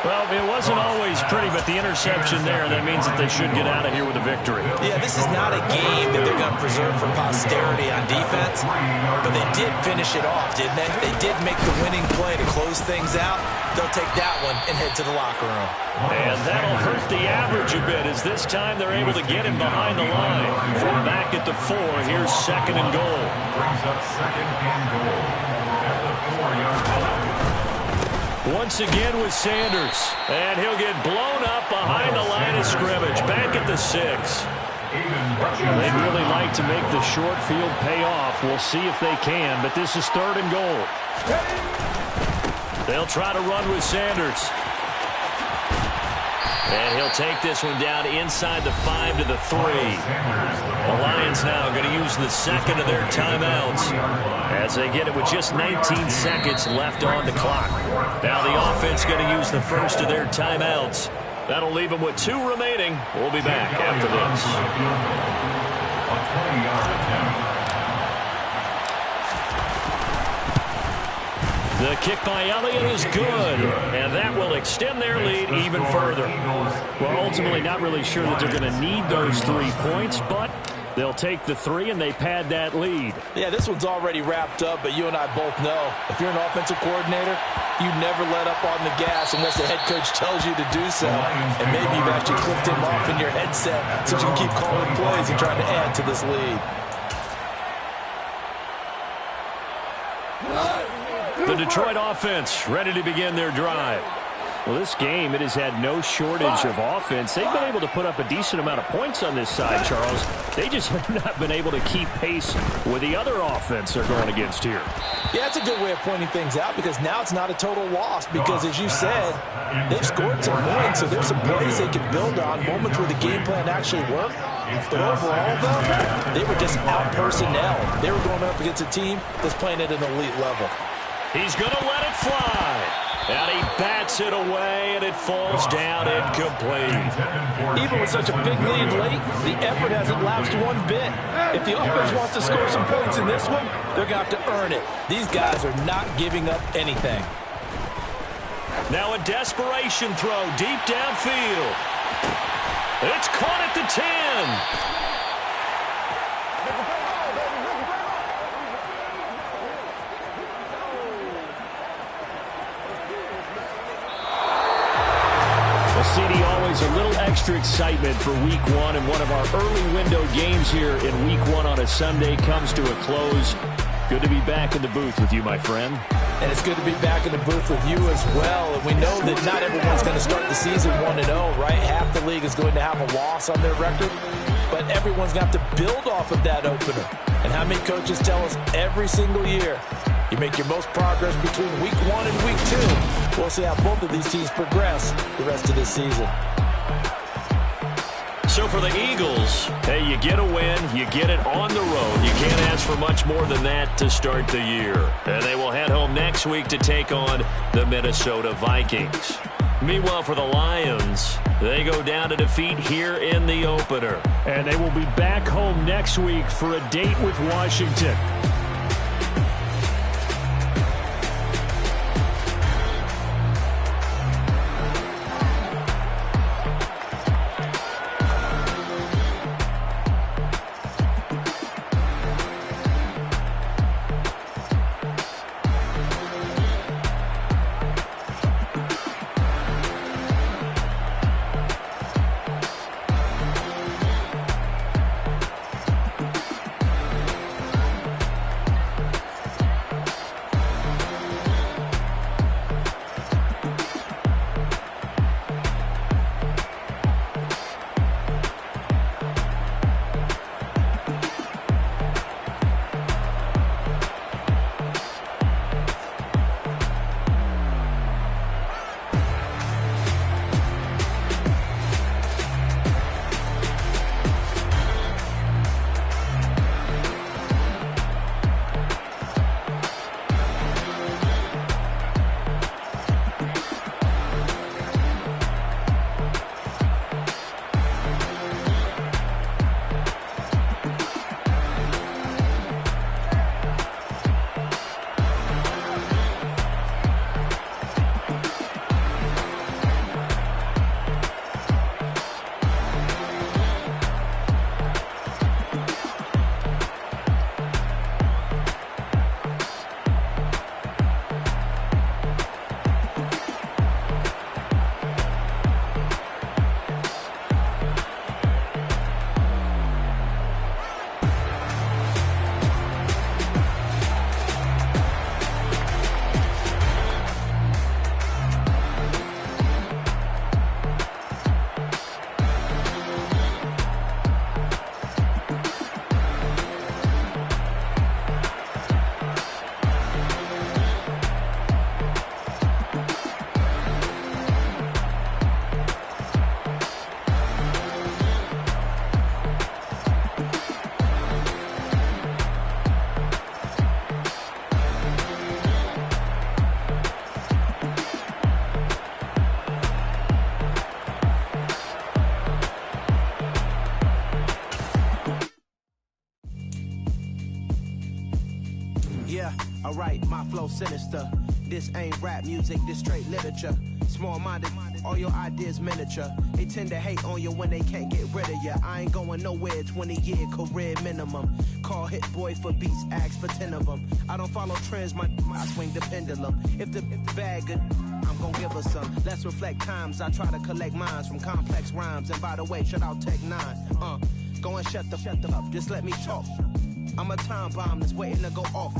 Well, it wasn't always pretty, but the interception there, that means that they should get out of here with a victory. Yeah, this is not a game that they're going to preserve for posterity on defense, but they did finish it off, didn't they? They did make the winning play to close things out. They'll take that one and head to the locker room. And that'll hurt the average a bit, as this time they're able to get him behind the line. From back at the 4, here's 2nd and goal. Brings up 2nd and goal at the 4-yard line. Once again with Sanders. And he'll get blown up behind the line of scrimmage. Back at the 6. They'd really like to make the short field pay off. We'll see if they can, but this is 3rd and goal. They'll try to run with Sanders. And he'll take this one down inside the 5 to the 3. The Lions now going to use the 2nd of their timeouts as they get it with just 19 seconds left on the clock. Now the offense going to use the 1st of their timeouts. That'll leave them with 2 remaining. We'll be back after this. A 20-yard attempt. The kick by Elliott is good, and that will extend their lead even further. Well, ultimately not really sure that they're going to need those 3 points, but they'll take the 3 and they pad that lead. Yeah, this one's already wrapped up, but you and I both know if you're an offensive coordinator, you never let up on the gas unless the head coach tells you to do so. And maybe you've actually clicked him off in your headset so you can keep calling plays and trying to add to this lead. The Detroit offense ready to begin their drive. Well, this game, it has had no shortage of offense. They've been able to put up a decent amount of points on this side, Charles. They just have not been able to keep pace with the other offense they're going against here. Yeah, it's a good way of pointing things out because now it's not a total loss because, as you said, they've scored some points, so there's some plays they can build on, moments where the game plan actually worked. But overall, though, they were just out personnel. They were going up against a team that's playing at an elite level. He's going to let it fly. And he bats it away, and it falls down incomplete. Even with such a big lead late, the effort hasn't lapsed one bit. If the offense wants to score some points in this one, they're going to have to earn it. These guys are not giving up anything. Now a desperation throw deep downfield. It's caught at the 10. CD, always a little extra excitement for Week 1, and one of our early window games here in Week 1 on a Sunday comes to a close. Good to be back in the booth with you, my friend. And it's good to be back in the booth with you as well. And we know that not everyone's going to start the season 1-0, right? Half the league is going to have a loss on their record. but everyone's going to have to build off of that opener. And how many coaches tell us every single year, you make your most progress between week 1 and week 2. We'll see how both of these teams progress the rest of this season. So for the Eagles, hey, you get a win, you get it on the road. You can't ask for much more than that to start the year. And they will head home next week to take on the Minnesota Vikings. Meanwhile, for the Lions, they go down to defeat here in the opener. And they will be back home next week for a date with Washington. Alright, my flow sinister. This ain't rap music, this straight literature. Small-minded, all your ideas miniature. They tend to hate on you when they can't get rid of you. I ain't going nowhere, 20-year career minimum. Call Hit Boy for beats, ask for 10 of them. I don't follow trends, I swing the pendulum. If the bag good, I'm gon' give her some. Let's reflect times, I try to collect minds from complex rhymes. And by the way, shout out Tech 9. Go and shut the up, just let me talk. I'm a time bomb that's waiting to go off.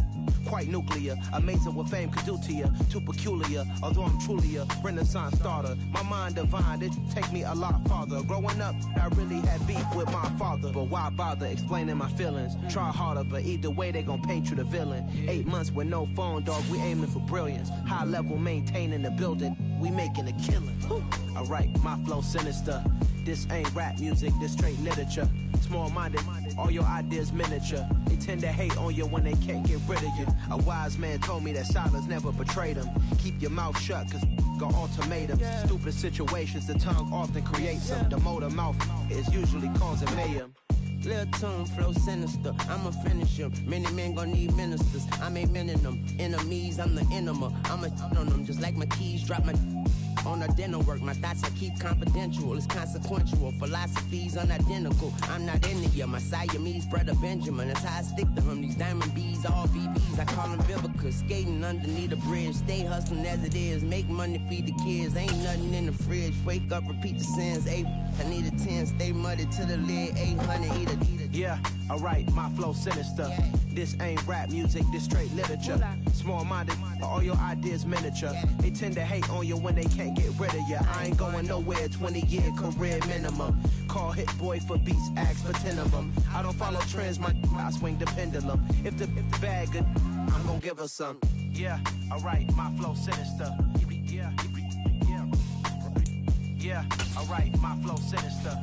Quite nuclear, amazing what fame could do to you. Too peculiar, although I'm truly a renaissance starter. My mind divine, it take me a lot farther. Growing up, I really had beef with my father. But why bother explaining my feelings? Try harder, but either way they gon' paint you the villain. 8 months with no phone, dog, we aiming for brilliance. High level maintaining the building, we making a killing. Alright, my flow sinister. This ain't rap music, this straight literature. Small-minded, all your ideas miniature. They tend to hate on you when they can't get rid of you. A wise man told me that silence never betrayed him. Keep your mouth shut, cause got ultimatums. Stupid situations, the tongue often creates them. The motor mouth is usually causing mayhem. Lil' tune, flow sinister, I'ma finish him. Many men gon' need ministers, I'm a men in them. Enemies, I'm the enema, I'm on them. Just like my keys, drop my on a dinner work. My thoughts I keep confidential, it's consequential. Philosophies unidentical, I'm not into you. My Siamese brother Benjamin, that's how I stick to him. These diamond bees, all BBs, I call them Vivica. Skating underneath the bridge, stay hustling as it is. Make money, feed the kids, ain't nothing in the fridge. Wake up, repeat the sins, I need a 10, stay muddy to the lid, 800, eat a. Yeah, alright, my flow sinister. This ain't rap music, this straight literature. Small-minded, all your ideas miniature. They tend to hate on you when they can't get rid of you. I ain't going nowhere, 20-year career minimum. Call Hit Boy for beats, ask for 10 of them. I don't follow trends, I swing the pendulum. If the bag good, I'm gonna give her some. Yeah, alright, my flow sinister. Yeah, alright, my flow sinister.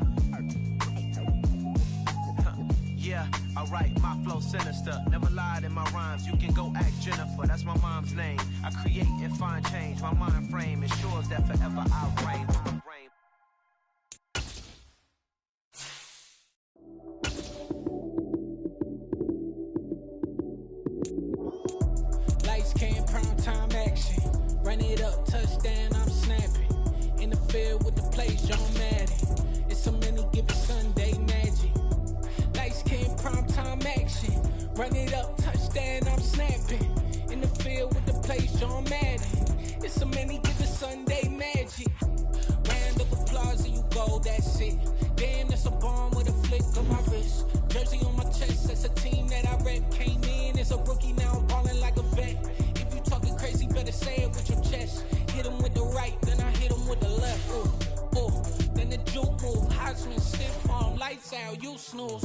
Yeah, alright, my flow sinister. Never lied in my rhymes, you can go ask Jennifer. That's my mom's name. I create and find change. My mind frame ensures that forever I reign. Lights came, prime time action. Run it up, touchdown, I'm snapping. In the field with the plays, John Madden. It's so many given Sunday magic. Lights came, prime time action. Run it up, touchdown, I'm snapping. In the field with the plays, John Madden. It's so many given Sunday magic. Round of applause and you go, that's it. Damn, that's a bomb with a flick of my wrist. Jersey on my chest, that's a team that I rep. Came in as a rookie, now I'm ballin' like a vet. If you talking crazy, better say it with your chest. Hit him with the right, then I hit him with the left. Then the juke move, Heisman, stiff arm, lights out, you snooze.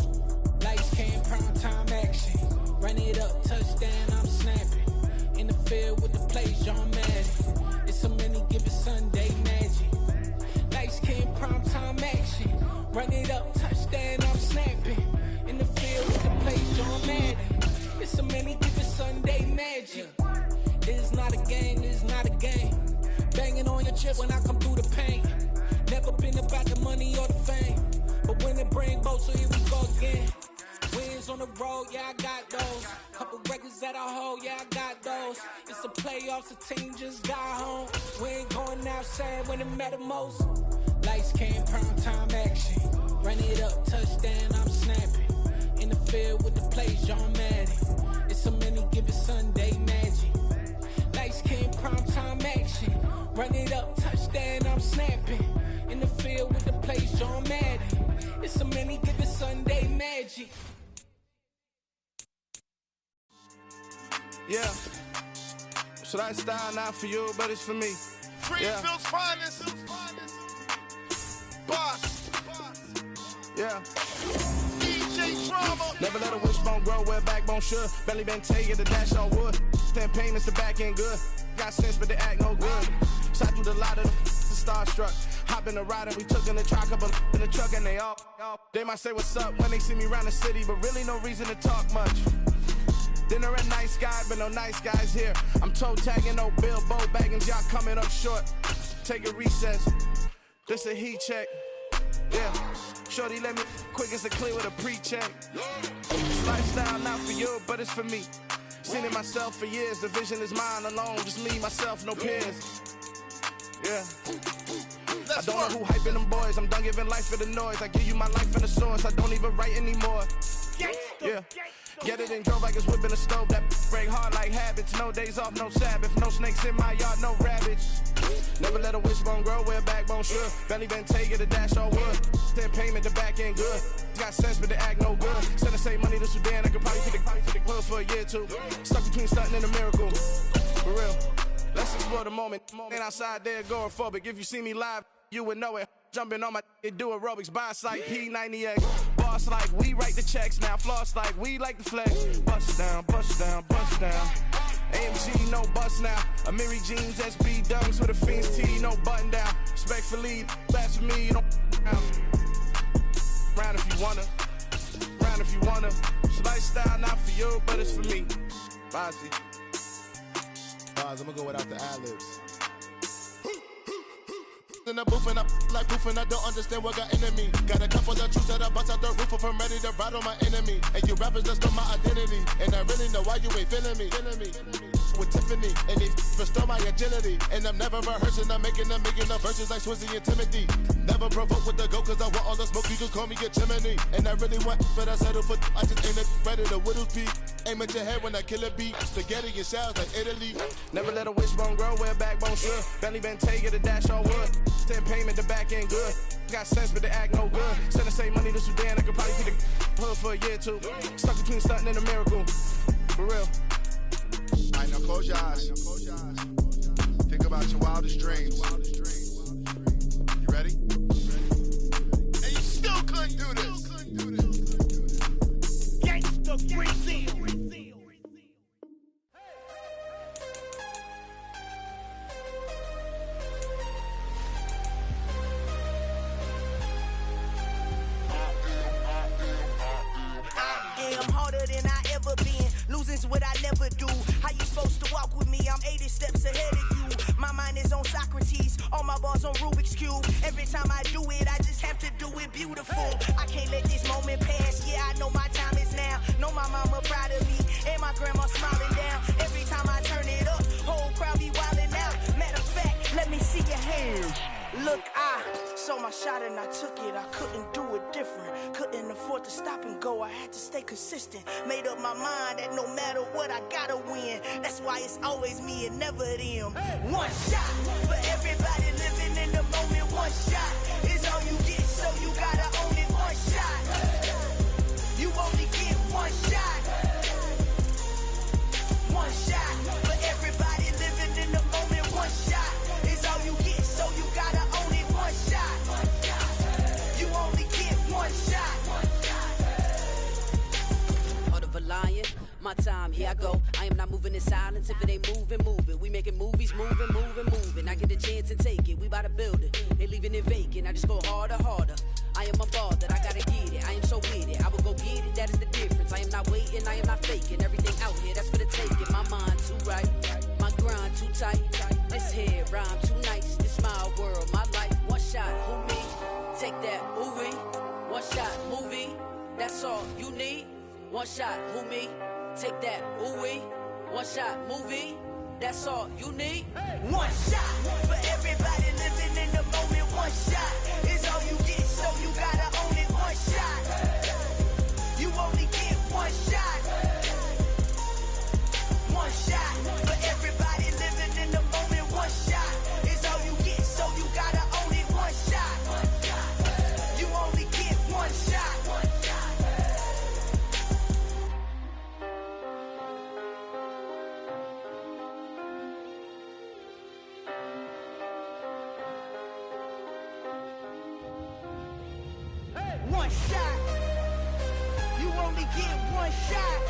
Lights came, prime time action. Run it up, touchdown, I'm snapping. In the field with the plays, John Madden. It's so many given Sunday magic. Lights came, prime time action. Run it up, touchdown, I'm snapping. In the field with the plays, John Madden. It's so many given Sunday magic. It is not a game, it is not a game. Banging on your chest when I come through the pain. Never been about the money or the fame. But when it bring both, so here we go again. Wins on the road, yeah, I got those. Couple records that I hold, yeah, I got those. It's the playoffs, the team just got home. We ain't going outside when it matter most. Lights came, prime time action. Run it up, touchdown, I'm snapping. In the field with the plays, John Madden. It's so many given Sunday magic. Lights came, prime time action. Run it up, touchdown, I'm snapping. In the field with the plays, John Madden. It's so many given Sunday magic. Yeah. Should I style not for you, but it's for me. Greenfield's finest. Boss. Yeah. DJ Drama. Never let a wishbone grow where backbone should. Belly been taking the dash on wood. 10 payments, the back end good. Got sense, but they act no good. Shot through the lot of the starstruck. Hop in the ride and we took in the truck, couple in the truck and they all. They might say what's up when they see me around the city, but really no reason to talk much. Dinner a nice guy, but no nice guys here. I'm toe tagging, no Bilbo Baggins, y'all coming up short. Take a recess. This a heat check. Yeah. Shorty let me quick as a clear with a pre-check. This lifestyle not for you, but it's for me. Seen it myself for years. The vision is mine alone. Just me, myself, no peers. Yeah. I don't know who hyping them boys. I'm done giving life for the noise. I give you my life in the source. I don't even write anymore. Yeah. Get it and go like it's whipping a stove. That break hard like habits. No days off, no Sabbath. No snakes in my yard, no rabbits. Never let a wishbone grow where backbone should. Belly been taking the dash all wood. 10 payment, the back end good. Got sense, but they act no good. Send the same money to Sudan. I could probably take the clothes for a year or two. Stuck between stunting and a miracle. For real. Let's explore the moment. Ain't outside there agoraphobic. If you see me live, you would know it. Jumping on my do aerobics, buy like P90X. Boss like we write the checks now. Floss like we like the flex. Bust down, bust down, bust down. AMG, no bust now. Amiri jeans, SB dunks with a Fiends T, no button down. Respectfully, best for me, you don't down. Round if you wanna, round if you wanna. This lifestyle not for you, but it's for me. Bossy. Bars, I'm gonna go without the ad-libs. In the booth and I like proof and I don't understand what got into me. Got a couple of truths that I bust out the roof if I'm ready to ride on my enemy. And you rappers just know my identity. And I really know why you ain't feeling me. With Tiffany and they restore my agility. And I'm never rehearsing, I'm making up verses like Swizzy and Timothy. Never provoke with the go cause I want all the smoke, you can call me a chimney. And I really want, but I settle for I just ain't ready to whittle's peak. Aim at your head when I kill a beat. Spaghetti and shells like Italy. Never let a wishbone grow where a backbone should. Bentley Bentay, get a dash on wood. 10 payment, the back end good. Got sense, but the act no good. Send the same money to Sudan, I could probably feed the hood for a year or two. Stuck between stunting and a miracle. For real. Alright, now close your eyes. Think about your wildest dreams. You ready? And you still couldn't do this. Gangsta Brazil. I'm harder than I ever been. Losing's what I never do. How you supposed to walk with me? I'm 80 steps ahead of you. My mind is on Socrates. All my bars on Rubik's Cube. Every time I do it, I just have to do it beautiful. I can't let this moment pass. Yeah, I know my time is now. Know my mama proud of me. And my grandma smiling down. Every time I turn it up, whole crowd be wildin' out. Matter of fact, let me see your hands. Look, I saw my shot and I took it. I couldn't do it different. Couldn't afford to stop and go. I had to stay consistent. Made up my mind that no matter what, I gotta win. That's why it's always me and never them. One shot for everybody living in the moment. One shot is all you get, so you gotta own it. One shot. You only get one shot. One shot for everybody living in the moment. One shot is all you get, so you gotta own it. One shot. You only get one shot. Heart of a lion, my time, here I go. I am not moving in silence. If it ain't moving, move it. We making movies, moving, moving, moving. I get a chance and take it. We bout to build it. They leaving it vacant. I just go harder, harder. I am a ball that I gotta get it. I am so with it. I will go get it. That is the difference. I am not waiting. I am not faking. Everything out here, that's for the taking. My mind too right. My grind too tight. This head rhyme too nice. This my world, my life. One shot, who me? Take that, movie. One shot, movie. That's all you need. One shot, who me? Take that, ooh-wee. One shot, movie. That's all you need. One shot for everybody living in the moment. One shot is all you get, so you gotta own it. One shot. You only get one shot. One shot for everybody living in the moment. One shot is all you get, so you gotta own it. One shot. You only get one shot. One shot. You only get one shot.